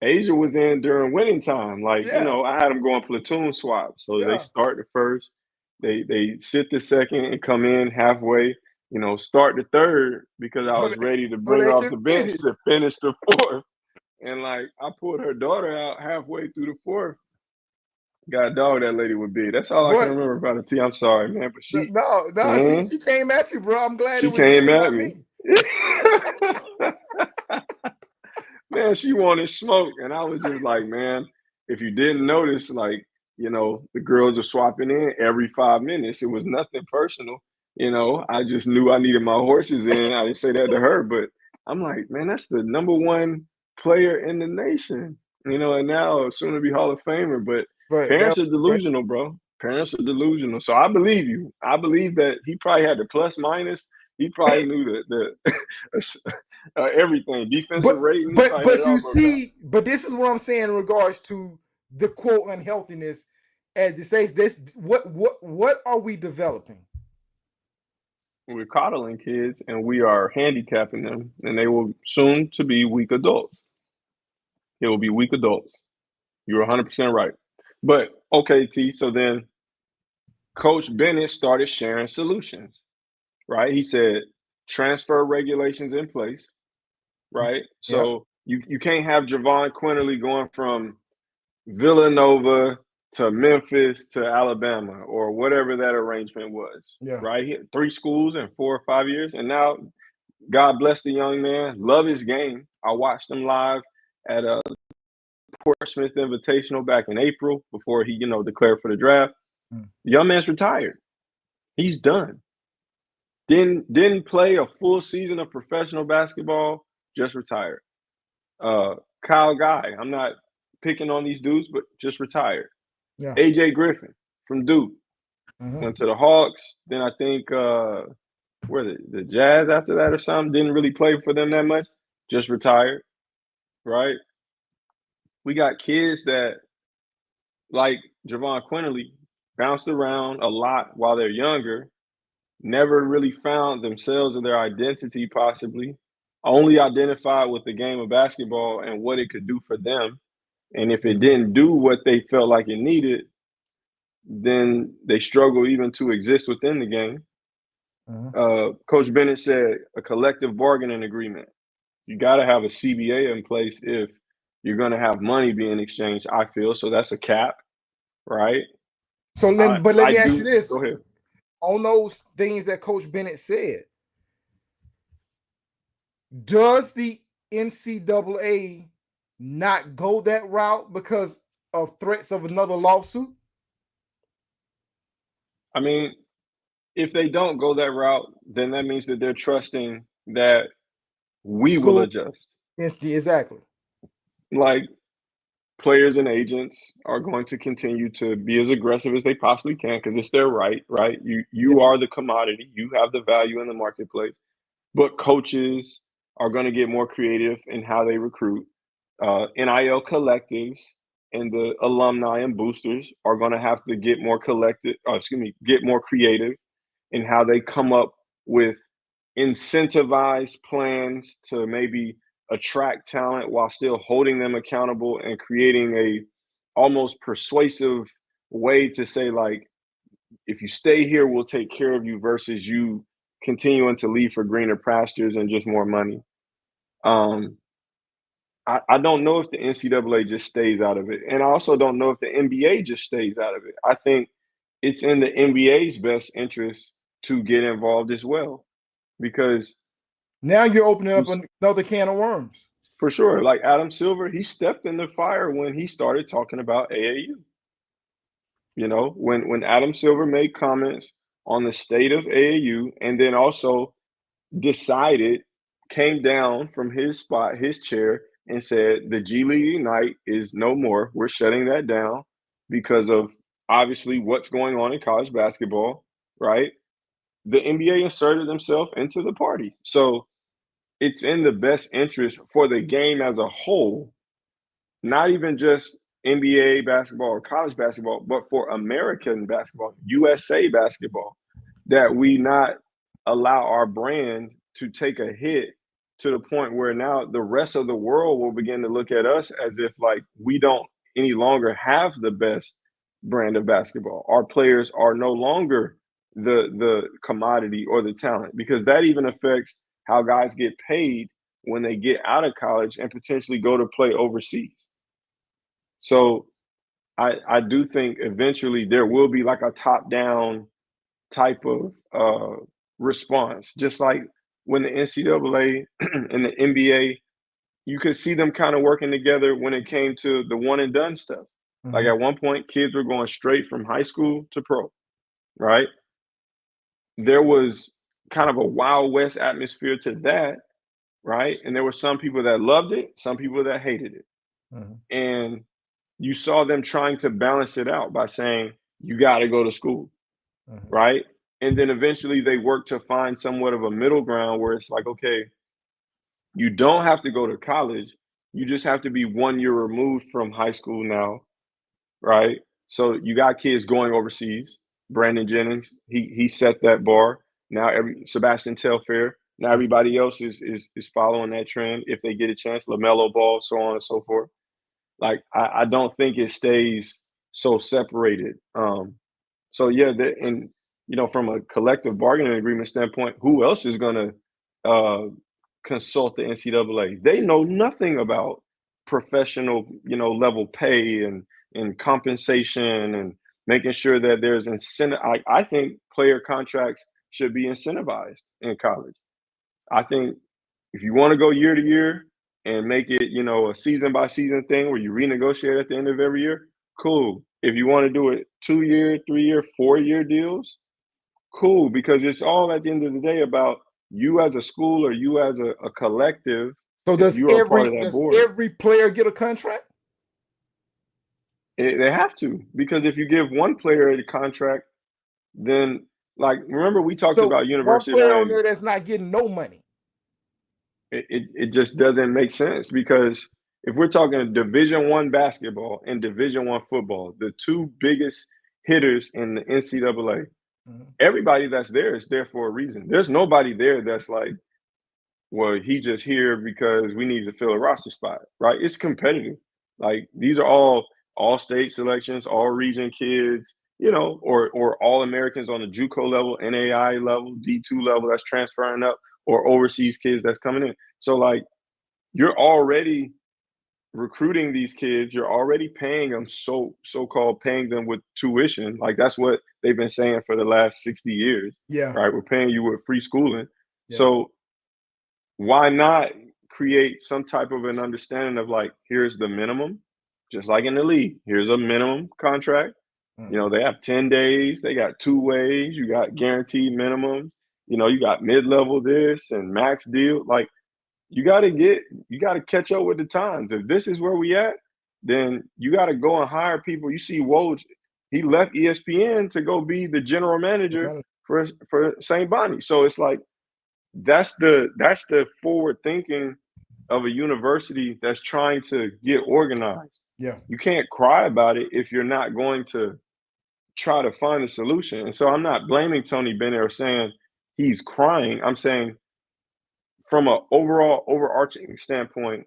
Asia was in during winning time. Like, Yeah, I had them going platoon swap. So they yeah. start the first, they sit the second and come in halfway, start the third because I So was they, ready to so bring her they off can the bench finish. to finish the fourth. And like I pulled her daughter out halfway through the fourth. God dog, that lady would be. That's all I can But remember about the T. I'm sorry, man. But no, mhm, she came at you, bro. I'm glad it she was you came and at not me. me. Man, she wanted smoke. And I was just like, man, if you didn't notice, like, the girls are swapping in every 5 minutes. It was nothing personal. I just knew I needed my horses in. I didn't say that to her, but I'm like, man, that's the number one player in the nation, and now soon to be Hall of Famer. But But that parents are was delusional, bro. Parents are delusional. So I believe you. I believe that he probably had the plus minus. He probably knew the everything, defensive rating. He probably had it but you all broke down. see, but this is what I'm saying in regards to the quote unhealthiness at this age. This what are we developing? We're coddling kids and we are handicapping them, and they will soon to be weak adults. They will be weak adults. You're 100% right. But okay, T. So then Coach Bennett started sharing solutions, right? He said transfer regulations in place, right? Yeah, So you can't have Javon Quinterly going from Villanova to Memphis to Alabama or whatever that arrangement was, yeah. right? He had 3 schools in 4 or 5 years. And now, God bless the young man, love his game. I watched him live at a Portsmouth Invitational back in April before he, declared for the draft. Mm. The young man's retired. He's done. Didn't play a full season of professional basketball, just retired. Kyle Guy, I'm not picking on these dudes, but just retired. Yeah. AJ Griffin from Duke Mhm. went to the Hawks. Then I think where the Jazz after that or something. Didn't really play for them that much. Just retired, right? We got kids that like Javon Quinterly bounced around a lot while they're younger, never really found themselves or their identity possibly, only identified with the game of basketball and what it could do for them. And if it Mhm. didn't do what they felt like it needed, then they struggle even to exist within the game. Mhm. Coach Bennett said a collective bargaining agreement. You got to have a CBA in place if you're going to have money being exchanged, I feel. So that's a cap, right? So I, but let I me ask you do. this: Go ahead. on those things that Coach Bennett said, does the NCAA not go that route because of threats of another lawsuit? I mean, if they don't go that route, then that means that they're trusting that we will School, adjust. exactly. Like players and agents are going to continue to be as aggressive as they possibly can because it's their right, right? Yeah. You are the commodity, you have the value in the marketplace. But coaches are going to get more creative in how they recruit. NIL collectives and the alumni and boosters are going to have to get more get more creative in how they come up with incentivized plans to maybe attract talent while still holding them accountable and creating a almost persuasive way to say like if you stay here we'll take care of you versus you continuing to leave for greener pastures and just more money. um I don't know if the NCAA just stays out of it, and I also don't know if the NBA just stays out of it. I think it's in the NBA's best interest to get involved as well because Now you're opening we, up another can of worms. for sure, like Adam Silver, he stepped in the fire when he started talking about AAU. When Adam Silver made comments on the state of AAU, and then also decided, came down from his spot, his chair, and said the G League Ignite is no more. We're shutting that down because of obviously what's going on in college basketball, right? The NBA inserted themselves into the party. So it's in the best interest for the game as a whole, not even just NBA basketball or college basketball, but for American basketball, USA basketball, that we not allow our brand to take a hit to the point where now the rest of the world will begin to look at us as if like we don't any longer have the best brand of basketball. Our players are no longer the commodity or the talent, because that even affects how guys get paid when they get out of college and potentially go to play overseas. So I do think eventually there will be like a top down type of response, just like when the NCAA and the NBA, you could see them kind of working together when it came to the one and done stuff. Like Mhm. at one point, kids were going straight from high school to pro, right? There was kind of a Wild West atmosphere to that, right? And there were some people that loved it, some people that hated it. Mhm. And you saw them trying to balance it out by saying, you got to go to school, Mhm. right? And then eventually they work to find somewhat of a middle ground where it's like, okay, you don't have to go to college. You just have to be 1 year removed from high school now, right? So you got kids going overseas. Brandon Jennings, he set that bar. Now every Sebastian Telfair, now everybody else is following that trend if they get a chance. LaMelo Ball, so on and so forth. Like I don't think it stays so separated. So yeah, and from a collective bargaining agreement standpoint, who else is going to consult the NCAA? They know nothing about professional, level pay and compensation and making sure that there's incentive. I think player contracts should be incentivized in college. I think if you want to go year to year and make it, a season by season thing where you renegotiate at the end of every year, cool. If you want to do it 2 year, 3 year, 4 year deals, cool. Because it's all at the end of the day about you as a school or you as a collective, So if does you are a part every of that does board. every player get a contract? They have to, because if you give one player a contract, then like remember we talked So about one University of player on Miami. there that's not getting no money. It just doesn't make sense, because if we're talking Division I basketball and Division I football, the two biggest hitters in the NCAA, Mhm. everybody that's there is there for a reason. There's nobody there that's like, well, he just here because we need to fill a roster spot, right? It's competitive. Like these are all state selections, all region kids, or all Americans on the JUCO level, NAI level, D2 level that's transferring up, or overseas kids that's coming in. So like you're already recruiting these kids, you're already paying them so-called paying them with tuition. Like that's what they've been saying for the last 60 years, Yeah, right? We're paying you with free schooling. yeah. So why not create some type of an understanding of like, here's the minimum, just like in the league, here's a minimum contract. Mhm. They have 10 days, they got 2 ways, you got guaranteed minimums, you got mid-level this and max deal. Like you gotta catch up with the times. If this is where we at, then you gotta go and hire people. You see Woj, he left ESPN to go be the general manager for St. Bonnie. So it's like that's the forward thinking of a university that's trying to get organized. Yeah. You can't cry about it if you're not going to try to find a solution. And so I'm not blaming Tony Bennett or saying he's crying. I'm saying from an overall overarching standpoint,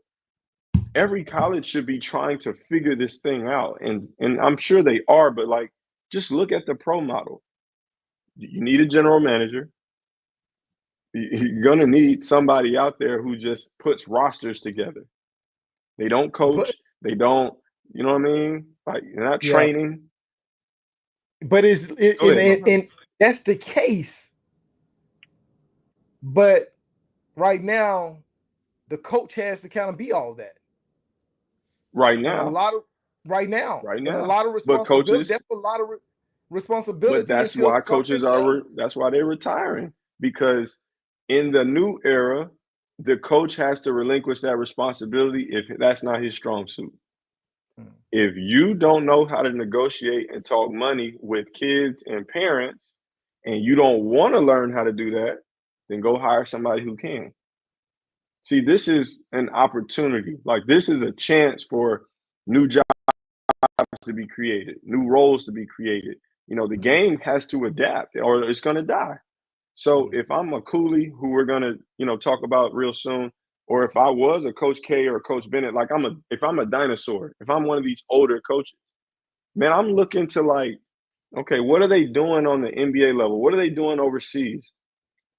every college should be trying to figure this thing out. And I'm sure they are, but like just look at the pro model. You need a general manager. You're gonna need somebody out there who just puts rosters together. They don't But coach. They don't, you know what I mean? Like they're not yeah, training. but Go ahead, go ahead. and that's the case. But right now, the coach has to kind of be all that. Right And a now, lot of right now, right and a now. lot of But responsibility. coaches, That's a lot of but responsibility that's until why something coaches are. changes. That's why they're retiring, because in the new era, the coach has to relinquish that responsibility if that's not his strong suit. Mm. If you don't know how to negotiate and talk money with kids and parents, and you don't want to learn how to do that, then go hire somebody who can. See, this is an opportunity. Like this is a chance for new jobs to be created, new roles to be created. The Mm. game has to adapt or it's going to die. So Mm. if I'm a coolie, who we're going to, talk about real soon, or if I was a Coach K or a Coach Bennett, like if I'm a dinosaur, if I'm one of these older coaches, man, I'm looking to like, okay, what are they doing on the NBA level? What are they doing overseas?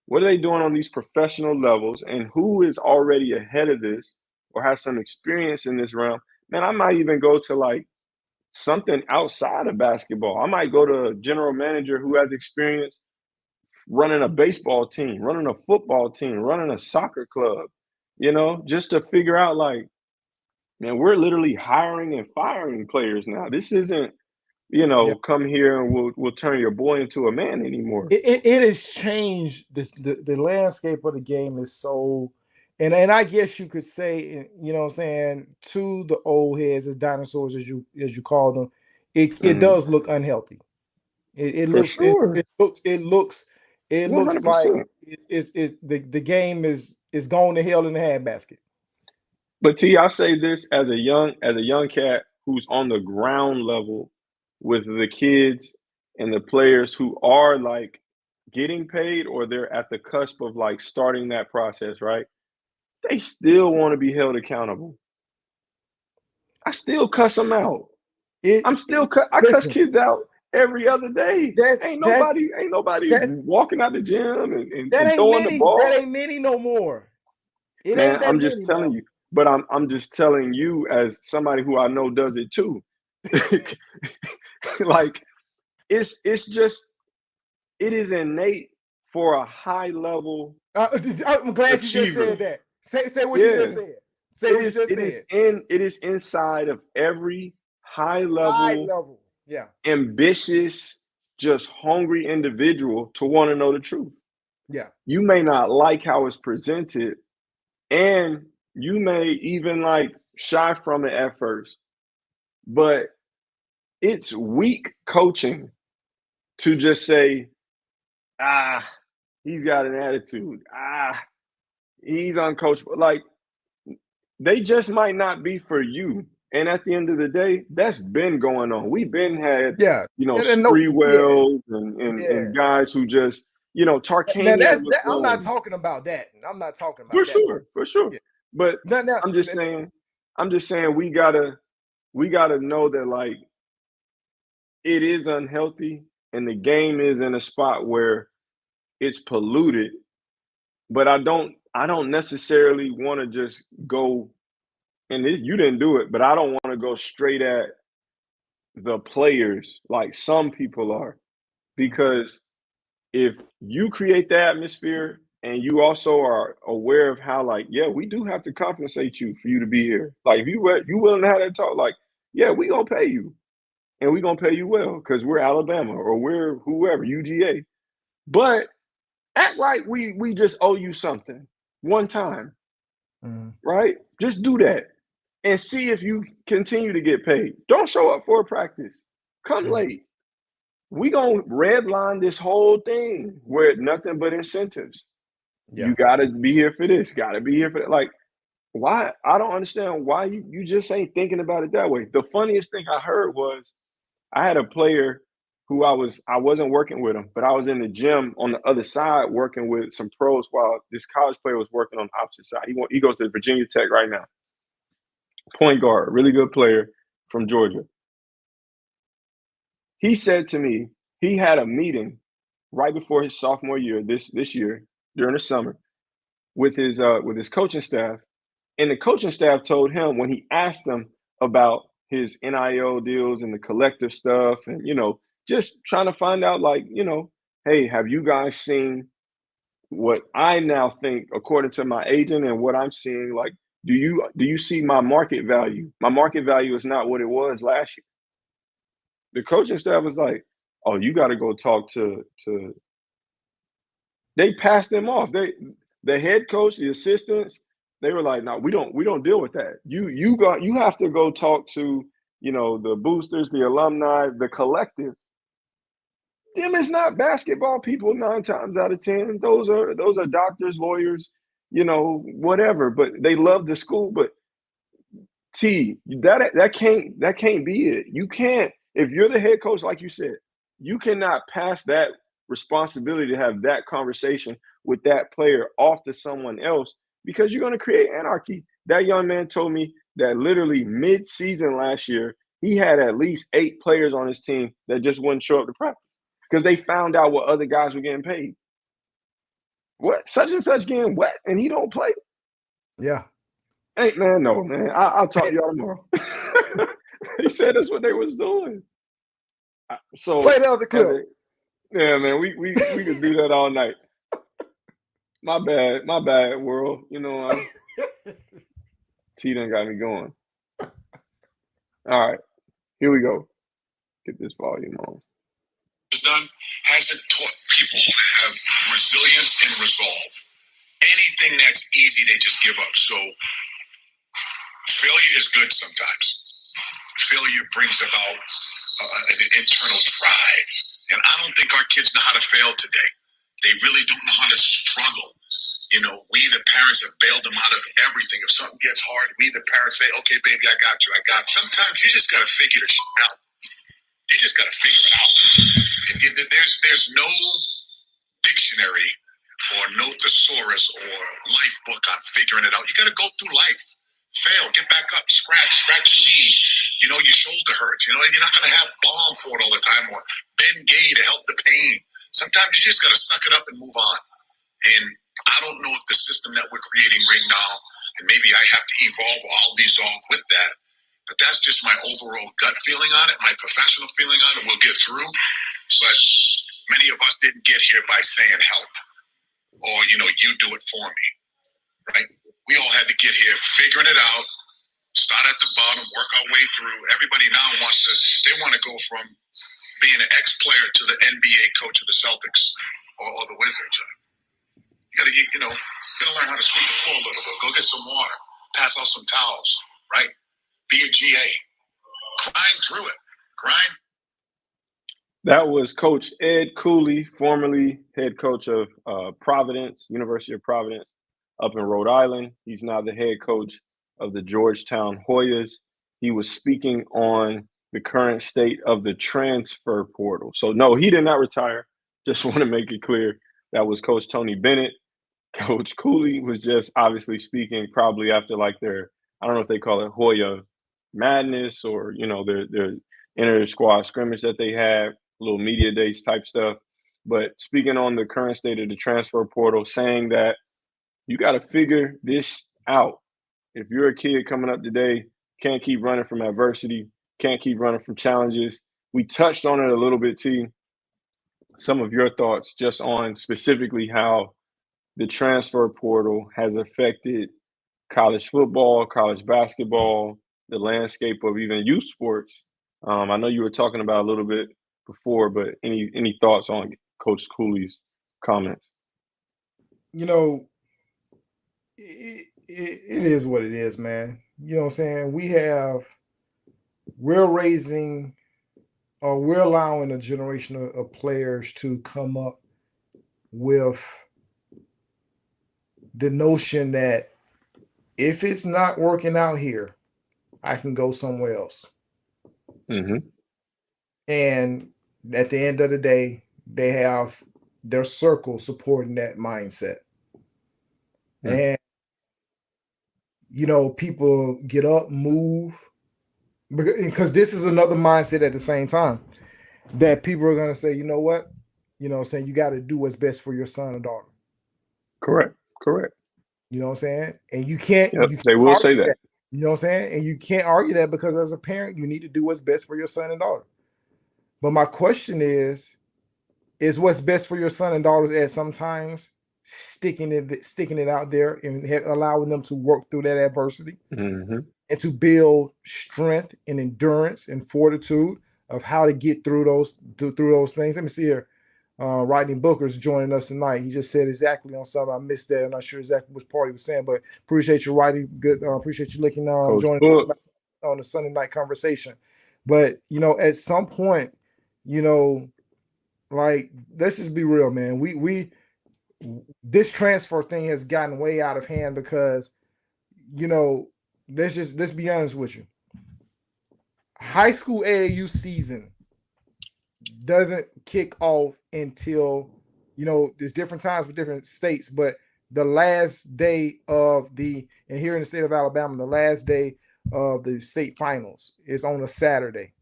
What are they doing on these professional levels? And who is already ahead of this or has some experience in this realm? Man, I might even go to like something outside of basketball. I might go to a general manager who has experience running a baseball team, running a football team, running a soccer club, just to figure out like, man, we're literally hiring and firing players now. This isn't, Yeah. come here and we'll turn your boy into a man anymore. It has changed. The landscape of the game is so, and I guess you could say, you know what I'm saying, to the old heads, as dinosaurs, as you call them, it does look unhealthy. It For looks sure. it looks like 100%. the game is going to hell in the handbasket. But T, I say this as a young cat who's on the ground level with the kids and the players who are like getting paid or they're at the cusp of like starting that process, right? They still want to be held accountable. I still cuss them out. I cuss Listen, kids out every other day. that's Ain't that's nobody that's walking out the gym that and ain't throwing the many. That ball. ain't many no more. It Man, ain't that I'm just many telling now. you. But I'm just telling you as somebody who I know does it too. Like it's just it is innate for a high level I'm glad you just achiever. said that. Say what you just Yeah. said. Say what you just said. It is inside of every high High level, level. Yeah. ambitious, just hungry individual to want to know the truth. Yeah. You may not like how it's presented, and you may even like shy from it at first, but it's weak coaching to just say, ah, he's got an attitude. Ah, he's uncoachable. Like, they just might not be for you. And at the end of the day, that's been going on. We've been had, Yeah. And no, yeah. Sprewells Yeah. and guys who just, Now Tarkanian that's was that. I'm not one. talking about that. I'm not talking For about that part. sure, for sure. Yeah. But Now, I'm just saying, we gotta know that like it is unhealthy and the game is in a spot where it's polluted. But I don't necessarily want to just go and you didn't do it, but I don't want to go straight at the players like some people are. Because if you create the atmosphere and you also are aware of how, like, yeah, we do have to compensate you for you to be here. Like, if you willing to have that talk, like, yeah, we gonna pay you, and we gonna pay you well because we're Alabama or we're whoever UGA. But act like we just owe you something one time, Mhm. right? Just do that and see if you continue to get paid. Don't show up for a practice. Come Mhm. late. We gonna redline this whole thing where nothing but incentives. Yeah. You gotta be here for this, gotta be here for that. Like, why? I don't understand why you just ain't thinking about it that way. The funniest thing I heard was I had a player who I wasn't working with him, but I was in the gym on the other side working with some pros while this college player was working on the opposite side. He goes to Virginia Tech right now. Point guard, really good player from Georgia. He said to me, he had a meeting right before his sophomore year, this year during the summer, with his coaching staff, and the coaching staff told him when he asked them about his NIL deals and the collective stuff, and just trying to find out, like, hey, have you guys seen what I now think, according to my agent and what I'm seeing, like, do you see my market value? My market value is not what it was last year. The coaching staff was like, "Oh, you got to go talk to." They passed them off. The head coach, the assistants, they were like, "No, we don't deal with that. You have to go talk to the boosters, the alumni, the collective. Them is not basketball people 9 times out of 10. Those are doctors, lawyers, whatever. But they love the school. But T, that can't be it. You can't, if you're the head coach, like you said, you cannot pass that responsibility to have that conversation with that player off to someone else because you're going to create anarchy. That young man told me that literally mid-season last year, he had at least 8 players on his team that just wouldn't show up to practice because they found out what other guys were getting paid. What? Such and such getting wet and he don't play? Yeah. Hey, man, no, man. I'll talk to y'all tomorrow. He said that's what they was doing. So play the other clip. Yeah, man, we could do that all night. My bad, world. You know, T done got me going. All right, here we go. Get this volume on. Done hasn't taught people to have resilience and resolve. Anything that's easy, they just give up. So failure is good sometimes. Failure brings about an internal drive. And I don't think our kids know how to fail today. They really don't know how to struggle. You know, we the parents have bailed them out of everything. If something gets hard, we the parents say, okay, baby, I got you. Sometimes you just got to figure the shit out. You just got to figure it out. And there's no dictionary or no thesaurus or life book on figuring it out. You got to go through life. Fail, get back up, scratch your knee. You know, your shoulder hurts. You know, you're not going to have balm for it all the time or Ben Gay to help the pain. Sometimes you just got to suck it up and move on. And I don't know if the system that we're creating right now, and maybe I have to evolve or I'll dissolve with that, but that's just my overall gut feeling on it, my professional feeling on it. We'll get through. But many of us didn't get here by saying help or, you know, you do it for me, right? We all had to get here figuring it out, start at the bottom, work our way through. Everybody now they want to go from being an ex-player to the NBA coach of the Celtics or the Wizards. You gotta learn how to sweep the floor a little bit. Go get some water, pass out some towels, right? Be a GA. Grind through it. Grind. That was Coach Ed Cooley, formerly head coach of Providence, University of Providence, up in Rhode Island. He's now the head coach of the Georgetown Hoyas. He was speaking on the current state of the transfer portal. So, no, he did not retire. Just want to make it clear. That was Coach Tony Bennett. Coach Cooley was just obviously speaking probably after like their, I don't know if they call it Hoya Madness or, you know, their inter-squad scrimmage that they had, little media days type stuff. But speaking on the current state of the transfer portal, saying that you got to figure this out. If you're a kid coming up today, can't keep running from adversity, can't keep running from challenges. We touched on it a little bit, T. Some of your thoughts just on specifically how the transfer portal has affected college football, college basketball, the landscape of even youth sports. I know you were talking about a little bit before, but any thoughts on Coach Cooley's comments? You know, it is what it is, man. You know what I'm saying? We're raising or we're allowing a generation of players to come up with the notion that if it's not working out here, I can go somewhere else. Mm-hmm. And at the end of the day, they have their circle supporting that mindset. Mm-hmm. And, you know, people get up, move, because this is another mindset at the same time that people are going to say, you know what? You know what I'm saying? You got to do what's best for your son or daughter. Correct. You know what I'm saying? And you can't. Yep, they will say that. You know what I'm saying? And you can't argue that because as a parent, you need to do what's best for your son and daughter. But my question is what's best for your son and daughter at sometimes sticking it out there and allowing them to work through that adversity mm-hmm. and to build strength and endurance and fortitude of how to get through those things. Let me see here. Rodney Booker's joining us tonight. He just said exactly on something. I missed that. I'm not sure exactly which part he was saying, but appreciate you, Rodney. Good. Appreciate you looking joining us on the Sunday night conversation. But, you know, at some point, you know, like, let's just be real, man. We this transfer thing has gotten way out of hand because, you know, let's be honest with you. High school AAU season doesn't kick off until, you know, there's different times for different states, but the last day of and here in the state of Alabama, the last day of the state finals is on a Saturday.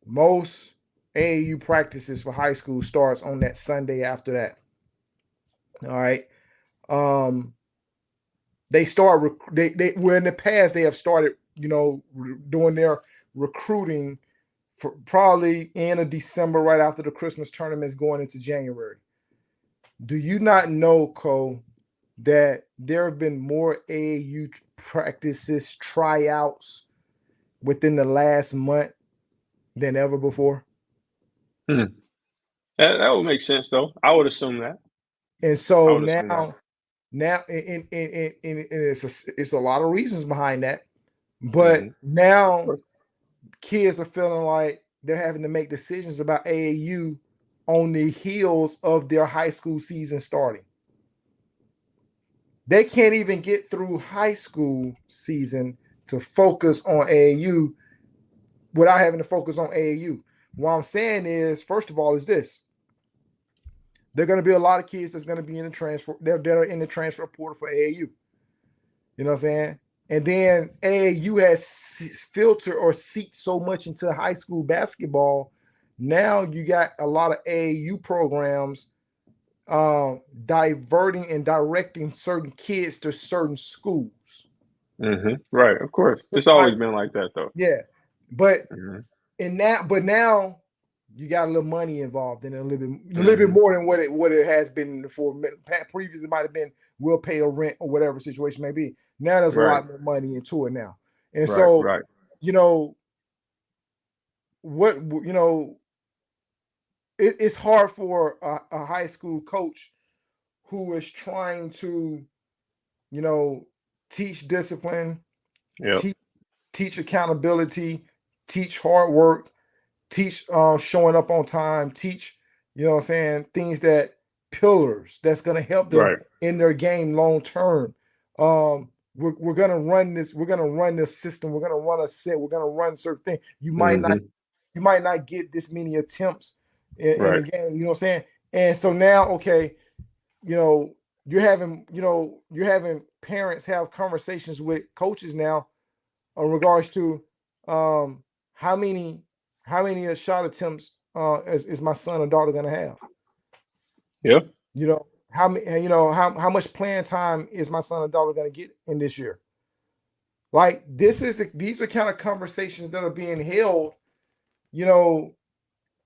Most AAU practices for high school starts on that Sunday after that. All right. They start they where in the past they have started, doing their recruiting for probably in of December, right after the Christmas tournaments, going into January. Do you not know, Cole, that there have been more AAU practices, tryouts within the last month than ever before? That would make sense, though. I would assume that. And so now, and it's a lot of reasons behind that, but now kids are feeling like they're having to make decisions about AAU on the heels of their high school season starting. They can't even get through high school season to focus on AAU without having to focus on AAU. What I'm saying is, first of all, is this. There are going to be a lot of kids that's going to be in the transfer. That are in the transfer portal for AAU. You know what I'm saying? And then AAU has filtered or seeped so much into high school basketball. Now you got a lot of AAU programs diverting and directing certain kids to certain schools. Right, of course. It's always been like that, though. Yeah, but but now you got a little money involved in it, a little bit more than what it has been before. Previously, it might have been we'll pay a rent or whatever situation may be. Now there's a lot more money into it now, and it's hard for a high school coach who is trying to, teach discipline, teach accountability, teach hard work, teach showing up on time, teach, things that pillars that's going to help them in their game long term. We're going to run this. We're going to run this system. We're going to run a set. We're going to run certain things. You might not get this many attempts in the game. You know what I'm saying? And so now, okay, you're having parents have conversations with coaches now in regards to how many shot attempts is my son or daughter going to have? Yeah. How much playing time is my son or daughter going to get in this year? Like these are kind of conversations that are being held, and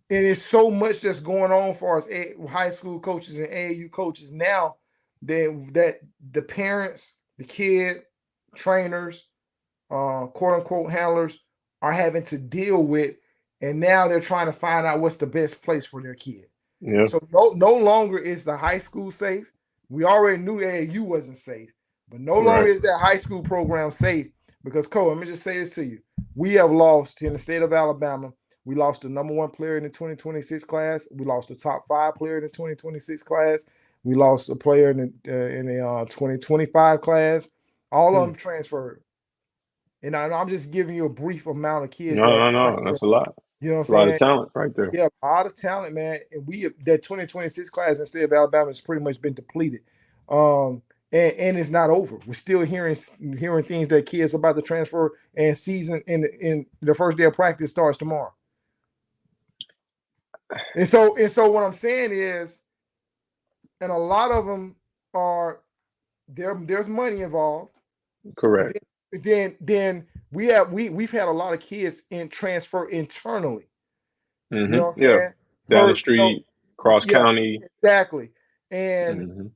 it's so much that's going on for us high school coaches and AAU coaches now that the parents, the kid, trainers, quote unquote handlers are having to deal with, and now they're trying to find out what's the best place for their kid. Yeah. So no longer is the high school safe. We already knew AAU wasn't safe, but no longer is that high school program safe because, Cole, let me just say this to you. We have lost in the state of Alabama. We lost the number 1 player in the 2026 class. We lost the top 5 player in the 2026 class. We lost a player in the 2025 class. All of them transferred. And I'm just giving you a brief amount of kids. No, that's a lot. You know what I'm saying? A lot of saying? talent right there. Yeah, a lot of talent, man. And that 2026 class in the state of Alabama has pretty much been depleted. And it's not over. We're still hearing things that kids about to transfer, and season in the first day of practice starts tomorrow. And so what I'm saying is, and a lot of them there's money involved. Correct. Then we've had a lot of kids transfer internally. You know what I'm saying? Down the street, cross county. Exactly. And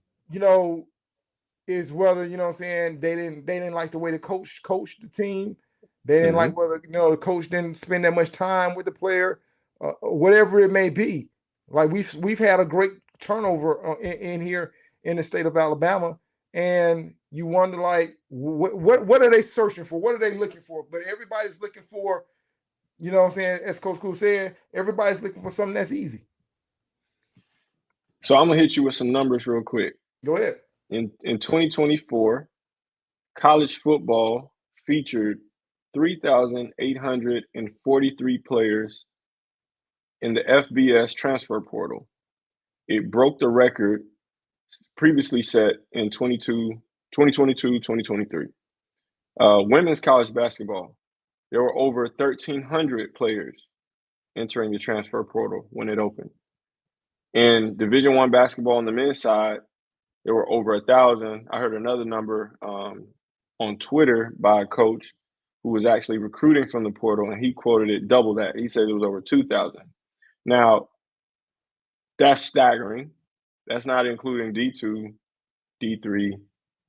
is whether, you know what I'm saying, they didn't like the way the coach coached the team. They didn't like whether, the coach didn't spend that much time with the player, whatever it may be. Like we've had a great turnover in here in the state of Alabama, and you wonder, like, what are they searching for? What are they looking for? But everybody's looking for, you know what I'm saying, as Coach Cool said, everybody's looking for something that's easy. So I'm gonna hit you with some numbers real quick. Go ahead. In 2024, college football featured 3,843 players in the FBS transfer portal. It broke the record previously set in 2022, 2023. Women's college basketball, there were over 1,300 players entering the transfer portal when it opened. In Division I basketball on the men's side, there were over 1,000. I heard another number on Twitter by a coach who was actually recruiting from the portal, and he quoted it double that. He said it was over 2,000. Now, that's staggering. That's not including D2, D3,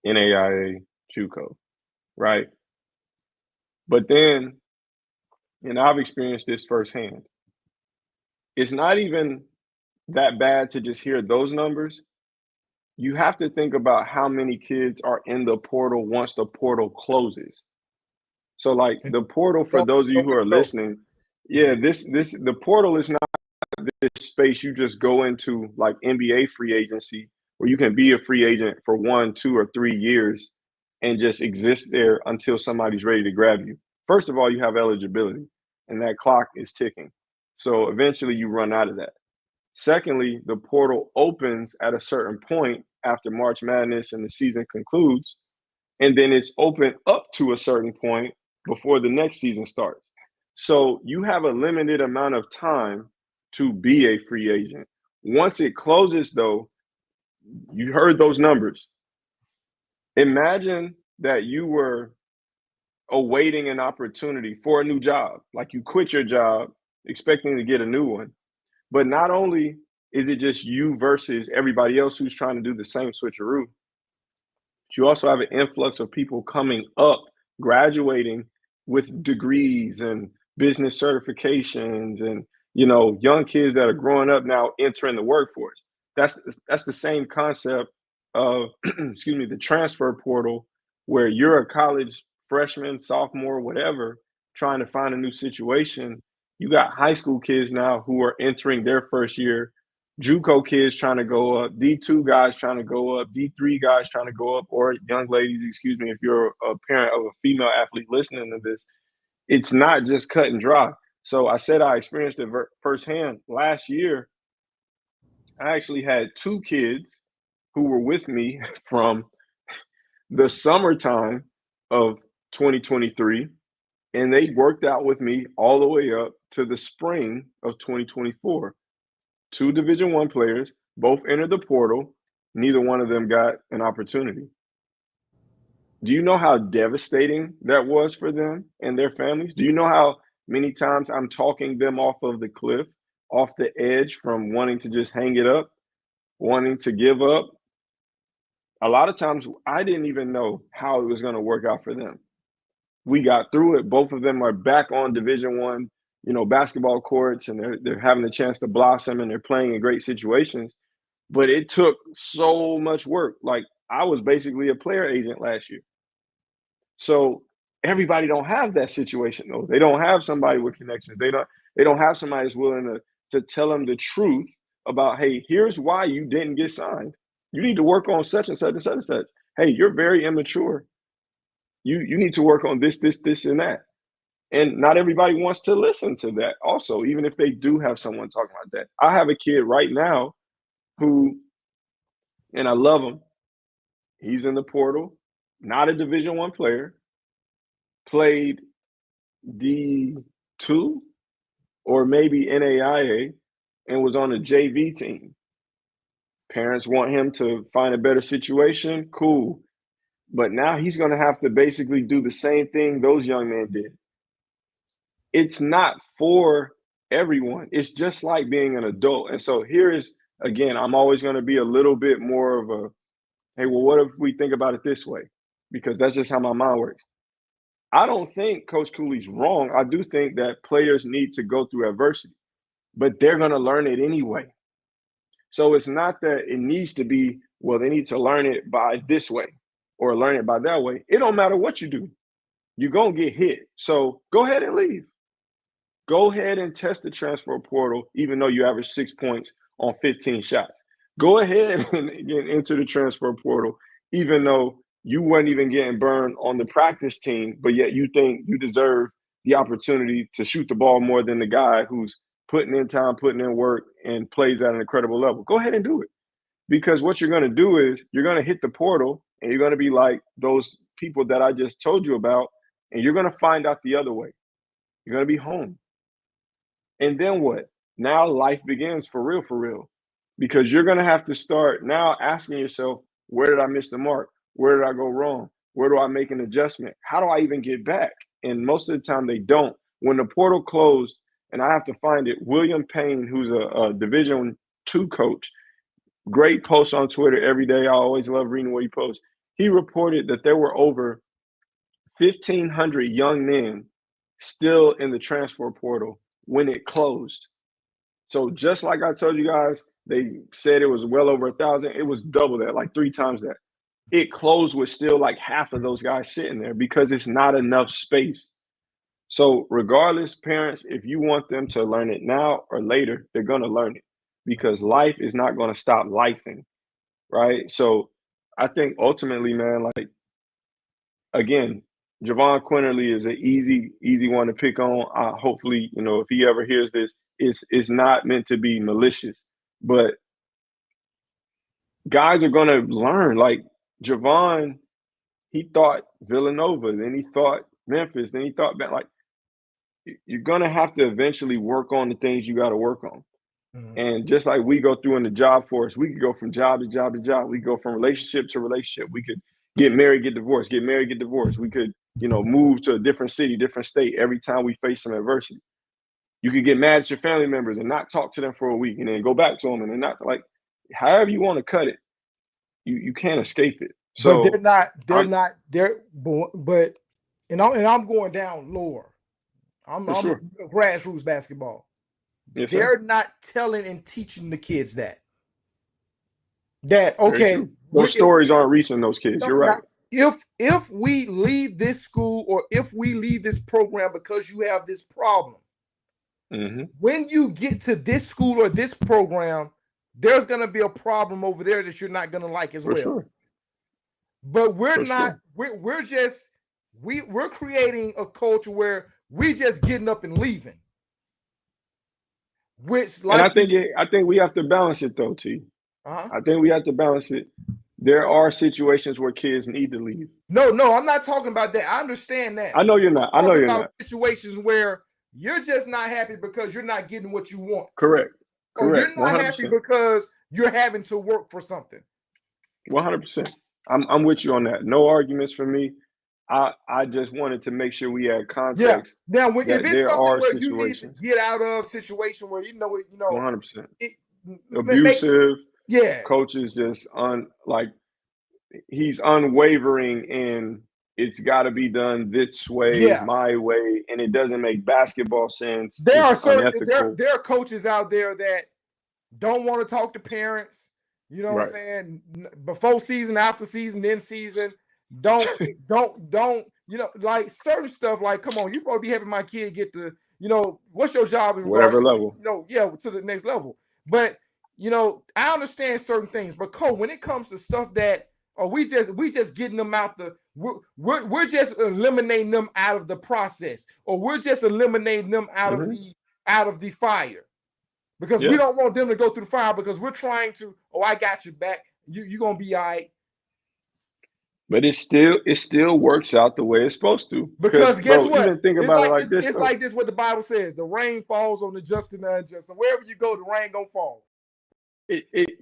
NAIA, JUCO, right? But then, and I've experienced this firsthand, it's not even that bad to just hear those numbers. You have to think about how many kids are in the portal once the portal closes. So, like, the portal, for those of you who are listening, the portal is not this space you just go into like NBA free agency, where you can be a free agent for 1, 2, or 3 years and just exist there until somebody's ready to grab you. First of all, you have eligibility, and that clock is ticking. So eventually you run out of that. Secondly, the portal opens at a certain point after March Madness and the season concludes, and then it's open up to a certain point before the next season starts. So you have a limited amount of time to be a free agent. Once it closes, though, you heard those numbers. Imagine that you were awaiting an opportunity for a new job, like you quit your job expecting to get a new one. But not only is it just you versus everybody else who's trying to do the same switcheroo, but you also have an influx of people coming up, graduating with degrees and business certifications, and young kids that are growing up now entering the workforce. That's the same concept of the transfer portal, where you're a college freshman, sophomore, whatever, trying to find a new situation. You got high school kids now who are entering their first year, JUCO kids trying to go up, D2 guys trying to go up, D3 guys trying to go up, or young ladies, if you're a parent of a female athlete listening to this. It's not just cut and dry. So I said I experienced it firsthand. Last year, I actually had 2 kids who were with me from the summertime of 2023, and they worked out with me all the way up to the spring of 2024. 2 Division I players, both entered the portal. Neither one of them got an opportunity. Do you know how devastating that was for them and their families? Do you know how many times I'm talking them off of the cliff, off the edge, from wanting to just hang it up, wanting to give up? A lot of times I didn't even know how it was going to work out for them. We got through it. Both of them are back on Division I, basketball courts, and they're having a chance to blossom, and they're playing in great situations. But it took so much work. Like, I was basically a player agent last year. So everybody don't have that situation, though. They don't have somebody with connections. They don't have somebody that's willing to tell them the truth about, hey, here's why you didn't get signed. You need to work on such and such and such and such. Hey, you're very immature. You need to work on this, and that. And not everybody wants to listen to that also, even if they do have someone talking about that. I have a kid right now who, and I love him, he's in the portal, not a Division I player, played D2 or maybe NAIA, and was on a JV team. Parents want him to find a better situation, cool. But now he's going to have to basically do the same thing those young men did. It's not for everyone. It's just like being an adult. And so here is, again, I'm always going to be a little bit more of a, hey, well, what if we think about it this way? Because that's just how my mind works. I don't think Coach Cooley's wrong. I do think that players need to go through adversity, but they're going to learn it anyway. So it's not that it needs to be, well, they need to learn it by this way or learn it by that way. It don't matter what you do. You're going to get hit. So go ahead and leave. Go ahead and test the transfer portal, even though you average 6 points on 15 shots. Go ahead and enter the transfer portal, even though you weren't even getting burned on the practice team, but yet you think you deserve the opportunity to shoot the ball more than the guy who's putting in time, putting in work, and plays at an incredible level. Go ahead and do it. Because what you're going to do is you're going to hit the portal and you're going to be like those people that I just told you about, and you're going to find out the other way. You're going to be home. And then what? Now life begins for real, because you're going to have to start now asking yourself, where did I miss the mark? Where did I go wrong? Where do I make an adjustment? How do I even get back? And most of the time they don't. When the portal closed, and I have to find it, William Payne, who's a Division II coach, great posts on Twitter every day. I always love reading what he posts. He reported that there were over 1,500 young men still in the transfer portal when it closed. So just like I told you guys, they said it was well over 1,000. It was double that, like 3 times that. It closed with still like half of those guys sitting there because it's not enough space. So regardless, parents, if you want them to learn it now or later, they're going to learn it because life is not going to stop lifing, right? So I think ultimately, man, like, again, Javon Quinterly is an easy one to pick on. Hopefully, if he ever hears this, it's not meant to be malicious, but guys are going to learn. Like Javon, he thought Villanova, then he thought Memphis, then he thought that, like, you're going to have to eventually work on the things you got to work on. Mm-hmm. And just like we go through in the job force, we could go from job to job to job. We go from relationship to relationship. We could get married, get divorced, get married, get divorced. We could, move to a different city, different state every time we face some adversity. You could get mad at your family members and not talk to them for a week and then go back to them and then not, like, however you want to cut it, you can't escape it. So but I'm going down lower. I'm grassroots basketball. Yes, they're not telling and teaching the kids that okay, those stories aren't reaching those kids. You're right. If we leave this school or if we leave this program because you have this problem, mm-hmm. when you get to this school or this program, there's going to be a problem over there that you're not going to like as well. Sure. But we're creating a culture where we just getting up and leaving. Which, like, and I think we have to balance it though, T. I think we have to balance it. There are situations where kids need to leave. No, I'm not talking about that. I understand that. I know you're not. I know you're not. Situations where you're just not happy because you're not getting what you want. Correct. Or you're not 100%. Happy because you're having to work for something. 100%. I'm with you on that. No arguments for me. I just wanted to make sure we had context. Yeah. Now, if it's something where you need to get out of situation where 100%. Abusive. Coach is just he's unwavering in it's got to be done this way, my way, and it doesn't make basketball sense. There are coaches out there that don't want to talk to parents. You know what I'm saying? Before season, after season, then season. Don't like certain stuff. Like, come on, you supposed to be having my kid get to, what's your job in whatever level? To the next level. But I understand certain things, but Cole, when it comes to stuff that we just getting them out we're just eliminating them out of the process, or we're just eliminating them out of the fire, because we don't want them to go through the fire, because we're trying to. Oh, I got you back. You're gonna be all right. But it still works out the way it's supposed to. Because guess what? Even think about it like this. It's like this. What the Bible says: the rain falls on the just and the unjust. So wherever you go, the rain gonna fall.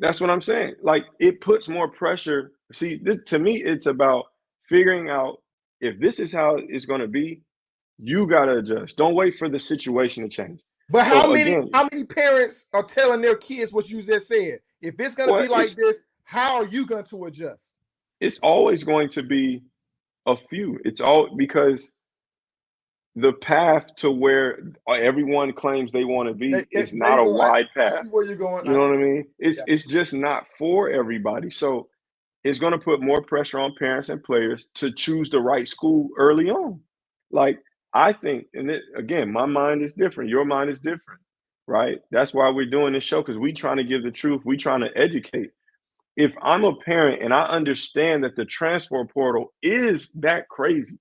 That's what I'm saying. Like, it puts more pressure. See, to me, it's about figuring out if this is how it's going to be. You got to adjust. Don't wait for the situation to change. But how many parents are telling their kids what you just said? If it's going to be like this, how are you going to adjust? It's always going to be a few. It's all because the path to where everyone claims they want to be is not a wide path. I see where you're going. You know what I mean? It's just not for everybody. So it's going to put more pressure on parents and players to choose the right school early on. Like, I think, again, my mind is different. Your mind is different, right? That's why we're doing this show, because we're trying to give the truth. We're trying to educate. If I'm a parent and I understand that the transfer portal is that crazy,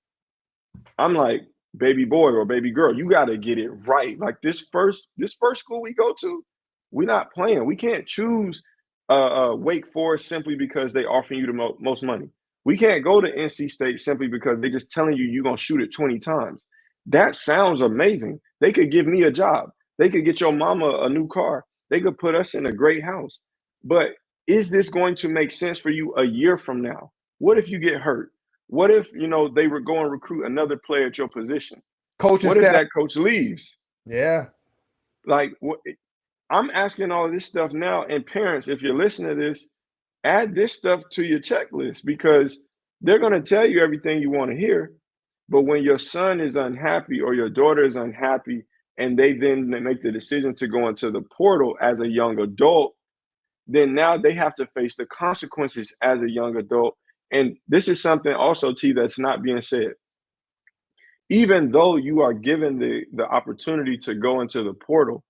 I'm like, baby boy or baby girl, you got to get it right. Like, this first school we go to, we're not playing. We can't choose Wake Forest simply because they offer you the most money. We can't go to NC State simply because they're just telling you you're going to shoot it 20 times. That sounds amazing. They could give me a job. They could get your mama a new car. They could put us in a great house. But is this going to make sense for you a year from now? What if you get hurt? What if, they were going to recruit another player at your position? Coaching what staff. if that coach leaves? Yeah. Like, I'm asking all of this stuff now. And parents, if you're listening to this, add this stuff to your checklist, because they're going to tell you everything you want to hear. But when your son is unhappy or your daughter is unhappy, and they then make the decision to go into the portal as a young adult, then now they have to face the consequences as a young adult. And this is something also, T, that's not being said. Even though you are given the opportunity to go into the portal,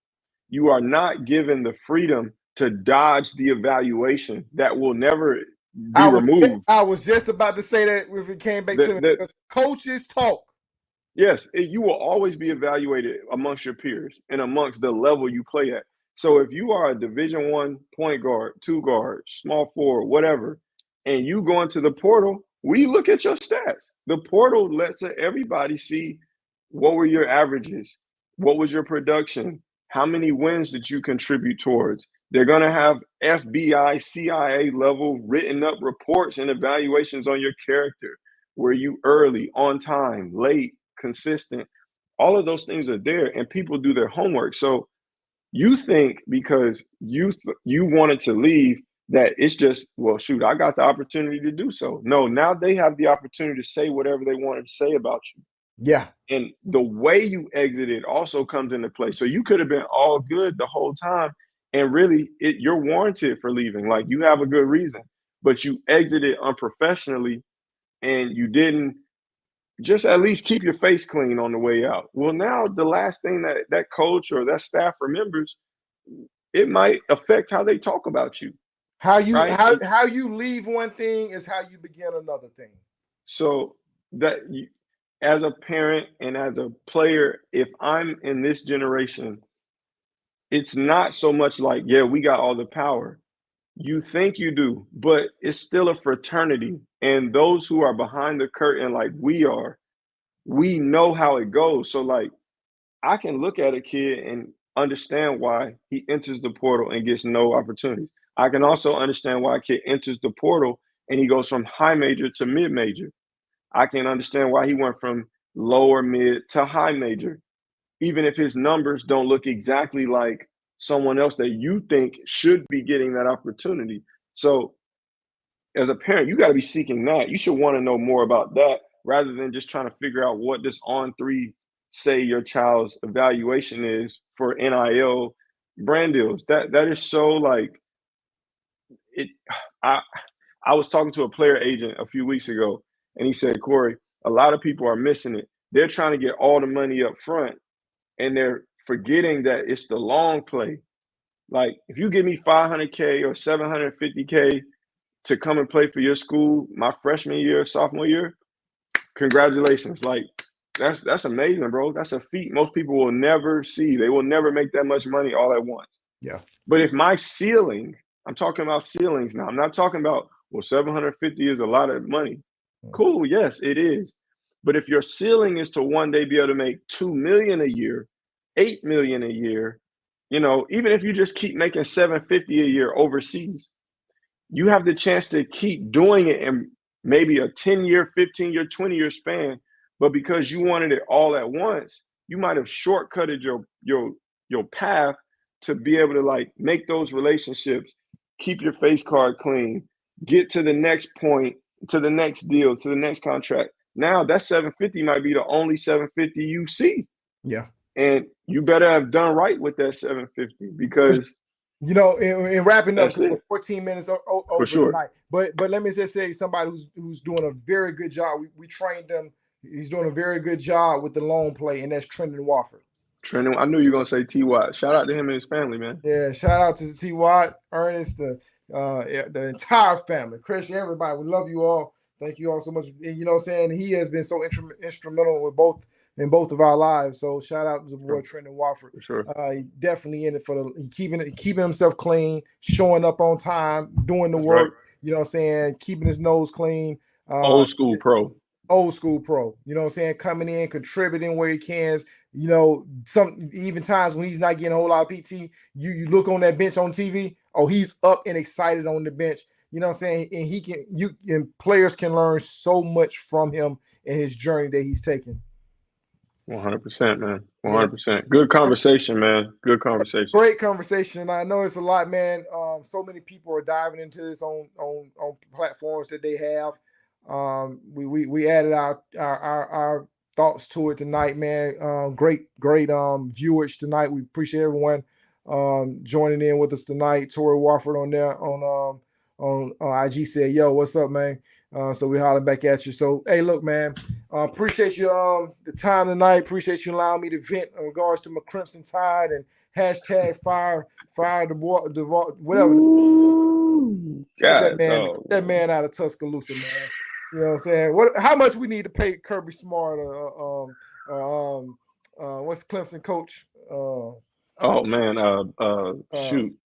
you are not given the freedom to dodge the evaluation that will never be removed. I was just about to say that if it came back to me, because coaches talk. Yes, you will always be evaluated amongst your peers and amongst the level you play at. So if you are a Division I point guard, two guard, small forward, whatever, and you go into the portal, we look at your stats. The portal lets everybody see what were your averages, what was your production, how many wins did you contribute towards. They're going to have FBI, CIA level written up reports and evaluations on your character. Were you early, on time, late, consistent? All of those things are there, and people do their homework. So you think because you wanted to leave that it's just, well, shoot, I got the opportunity to do so. No, now they have the opportunity to say whatever they wanted to say about you. Yeah. And the way you exited also comes into play. So you could have been all good the whole time, and really you're warranted for leaving. Like, you have a good reason, but you exited unprofessionally, and you didn't just at least keep your face clean on the way out. Well, now the last thing that coach or that staff remembers, it might affect how they talk about you. How you right? how you leave one thing is how you begin another thing. So that as a parent and as a player, if I'm in this generation, it's not so much like, yeah, we got all the power. You think you do, but it's still a fraternity. And those who are behind the curtain, like we are, we know how it goes. So, like, I can look at a kid and understand why he enters the portal and gets no opportunities. I can also understand why a kid enters the portal and he goes from high major to mid major. I can understand why he went from lower mid to high major, even if his numbers don't look exactly like someone else that you think should be getting that opportunity. So as a parent, you got to be seeking that. You should want to know more about that rather than just trying to figure out what this On3 say your child's evaluation is for NIL brand deals. That is so like it. I was talking to a player agent a few weeks ago, and he said, Korey, a lot of people are missing it. They're trying to get all the money up front, and they're forgetting that it's the long play. Like, if you give me $500K or $750K to come and play for your school my freshman year, sophomore year, congratulations. Like, that's amazing, bro. That's a feat most people will never see. They will never make that much money all at once. Yeah. But if my ceiling, I'm talking about ceilings now. I'm not talking about, well, 750 is a lot of money. Cool, yes, it is. But if your ceiling is to one day be able to make $2 million a year, $8 million a year, even if you just keep making $750 a year overseas, you have the chance to keep doing it in maybe a 10-year, 15-year, 20-year span. But because you wanted it all at once, you might have shortcutted your path to be able to, like, make those relationships, keep your face card clean, get to the next point, to the next deal, to the next contract. Now that 750 might be the only 750 you see. Yeah. And you better have done right with that 750, because in wrapping up, 14 minutes over sure. tonight. But let me just say, somebody who's doing a very good job. We trained him. He's doing a very good job with the loan play, and that's Trendon Wofford. Trendon, I knew you were gonna say T. Watt. Shout out to him and his family, man. Yeah, shout out to T. Watt, Ernest, the entire family, Christian, everybody. We love you all. Thank you all so much. And, he has been so instrumental with both in both of our lives. So shout out to the boy Trenton Wofford. For sure. He definitely in it for keeping himself clean, showing up on time, doing the That's work. right. You know what I'm saying? Keeping his nose clean. Old school pro. Old school pro. You know what I'm saying? Coming in, contributing where he can. You know, some even times when he's not getting a whole lot of PT, you look on that bench on TV. Oh, he's up and excited on the bench. You know what I'm saying? And and players can learn so much from him and his journey that he's taken. 100%, man. 100%. Good conversation, man. Good conversation. Great conversation. I know it's a lot, man. So many people are diving into this on platforms that they have. We added our thoughts to it tonight, man. Great viewers tonight. We appreciate everyone joining in with us tonight. Korey Wofford on there on IG said, "Yo, what's up, man?" So we hollering back at you. So hey, look, man. Appreciate you the time tonight. Appreciate you allowing me to vent in regards to my Crimson Tide and hashtag fire the whatever. That man out of Tuscaloosa, man. You know what I'm saying? How much we need to pay Kirby Smart what's Clemson coach? Oh man, shoot.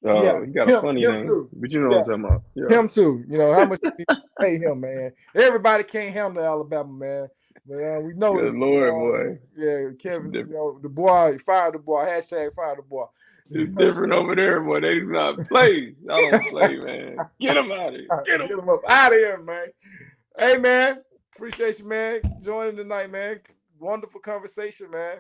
He got a funny name, too. But you know what I'm talking about. Yeah. Him too. You know, how much we need to pay him, man. Everybody can't handle Alabama, man. But we know Good Lord, boy. Yeah, Kevin, you know, the boy, fire the boy, hashtag fire the boy. It's different over there, boy. They do not play. I don't play, man. Get him out of here. Get him up out of here, man. Hey, man. Appreciate you, man. Joining tonight, man. Wonderful conversation, man.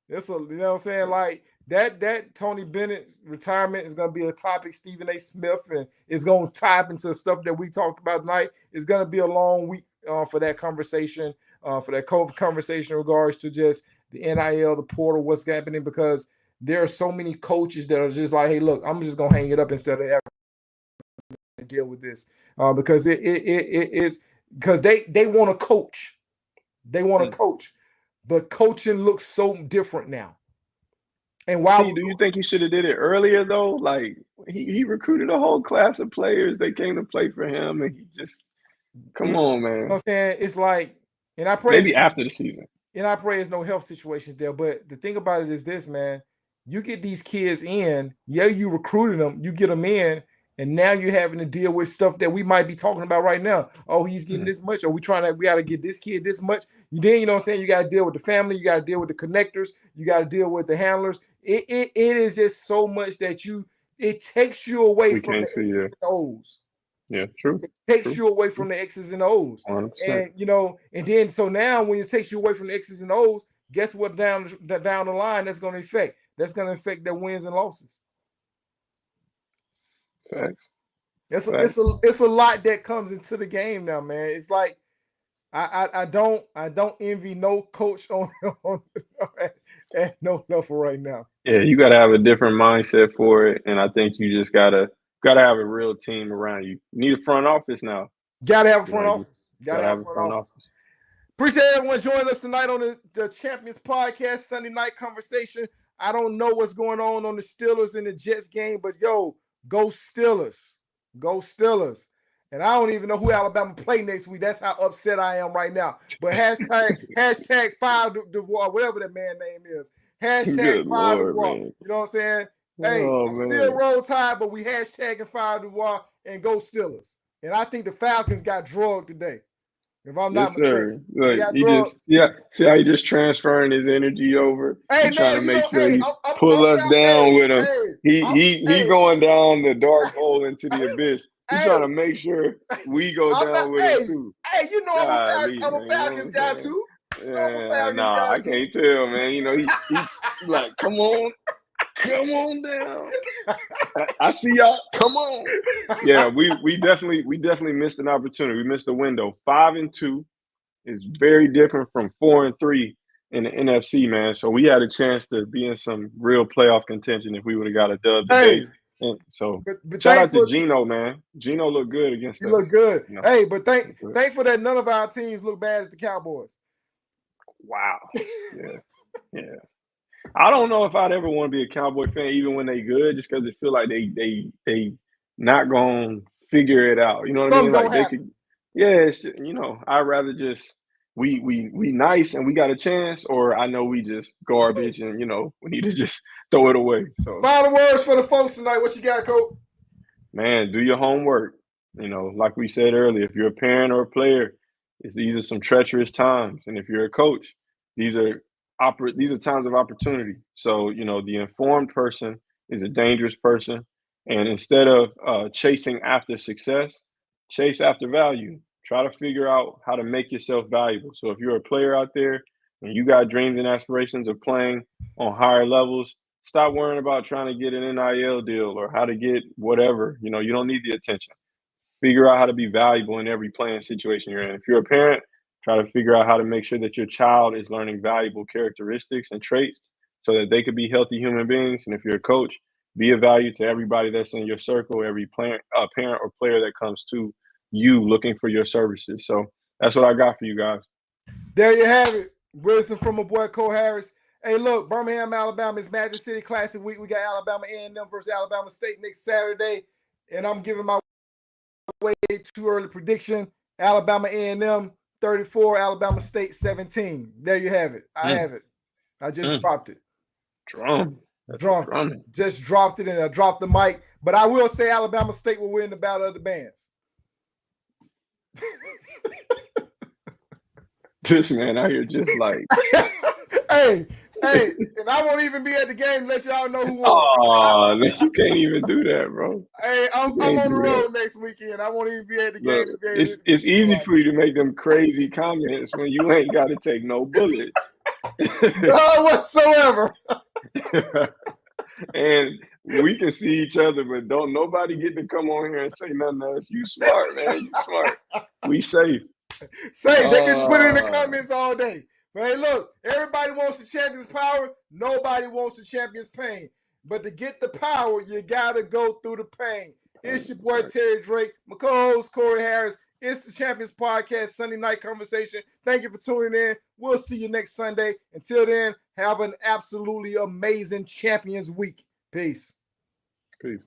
It's you know what I'm saying? Like that Tony Bennett's retirement is gonna be a topic. Stephen A. Smith, and it's gonna tie into stuff that we talked about tonight. It's gonna be a long week for that conversation, for that conversation in regards to just the NIL, the portal, what's happening, because there are so many coaches that are just like, hey, look, I'm just gonna hang it up instead of having to deal with this, because it's because they want to coach, but coaching looks so different now. And why do you think he should have did it earlier though? Like he recruited a whole class of players. They came to play for him, and he just come on, man. You know what I'm saying? It's like, and I pray maybe after the season. And I pray there's no health situations there. But the thing about it is this, man. You get these kids in, you recruited them, you get them in, and now you're having to deal with stuff that we might be talking about right now. Oh, he's getting this much. Or we got to get this kid this much. Then, you know what I'm saying? You got to deal with the family. You got to deal with the connectors. You got to deal with the handlers. It is just so much that it takes you away from the X's and O's. Yeah, true. It takes you away from the X's and O's. 100%. And, you know, and then, so now when it takes you away from the X's and O's, guess what down the line that's going to affect? That's going to affect their wins and losses. Facts. It's a lot that comes into the game now, man. It's like I don't envy no coach on at no level right now. Yeah, you got to have a different mindset for it, and I think you just gotta have a real team around you. You need a front office now. Got to have a front office. Got to have a front office. Appreciate everyone joining us tonight on the Champions Podcast Sunday night conversation. I don't know what's going on the Steelers and the Jets game, but yo, go Steelers. Go Steelers. And I don't even know who Alabama play next week. That's how upset I am right now. But hashtag fire the war, whatever that man's name is. Hashtag fire the war. You know what I'm saying? Hey, I'm still Roll Tide, but we hashtagging fire the war and go Steelers. And I think the Falcons got drugged today. If I'm not mistaken. Look, see how he just transferring his energy over. Hey, trying to make sure he pull us down with him. He going down the dark hole into the abyss. He's trying to make sure we go down with him too. Hey, you know I'm a Falcons guy too. Yeah, I can't tell, man. You know, he like, come on down. I see y'all. Come on. Yeah, we definitely missed an opportunity. We missed a window. 5-2 is very different from 4-3 in the NFC, man. So we had a chance to be in some real playoff contention if we would have got a dub today. And so shout out to Geno, man. Geno looked good against us. He looked good. You know? Hey, but thankful that none of our teams look bad as the Cowboys. Wow. Yeah. I don't know if I'd ever want to be a Cowboy fan, even when they good, just because it feel like they not gonna figure it out. You know what I mean? Like they could. Yeah, it's just, you know, I'd rather just we nice and we got a chance, or I know we just garbage and we need to just throw it away. So final words for the folks tonight. What you got, Coach? man, do your homework. Like we said earlier, if you're a parent or a player, these are some treacherous times, and if you're a coach, these are times of opportunity. So the informed person is a dangerous person, and instead of chasing after success, chase after value. Try to figure out how to make yourself valuable. So if you're a player out there and you got dreams and aspirations of playing on higher levels, stop worrying about trying to get an NIL deal or how to get whatever. You don't need the attention. Figure out how to be valuable in every playing situation you're in. If you're a parent, try to figure out how to make sure that your child is learning valuable characteristics and traits so that they could be healthy human beings. And if you're a coach, be of value to everybody that's in your circle, every parent or player that comes to you looking for your services. So that's what I got for you guys. There you have it. Wisdom from my boy Korey Harris. Hey, look, Birmingham, Alabama is Magic City Classic Week. We got Alabama A&M versus Alabama State next Saturday, and I'm giving my way too early prediction. Alabama A&M 34, Alabama State 17. There you have it. I have it. I just dropped it. Drum. Just dropped it, and I dropped the mic. But I will say Alabama State will win the battle of the bands. This man out here just like hey, and I won't even be at the game unless y'all know who won. Oh, you can't even do that, bro. Hey, I'm on the road next weekend. I won't even be at the game. Look, it's easy for you to make them crazy comments when you ain't got to take no bullets. None whatsoever. And we can see each other, but don't nobody get to come on here and say nothing else. You smart, man. You smart. We safe. Say they can put it in the comments all day. But hey, look, everybody wants the champion's power. Nobody wants the champion's pain. But to get the power, you gotta go through the pain. It's your boy Terry Drake, my co-host Korey Harris. It's the Champions Podcast, Sunday Night Conversation. Thank you for tuning in. We'll see you next Sunday. Until then, have an absolutely amazing Champions Week. Peace. Peace.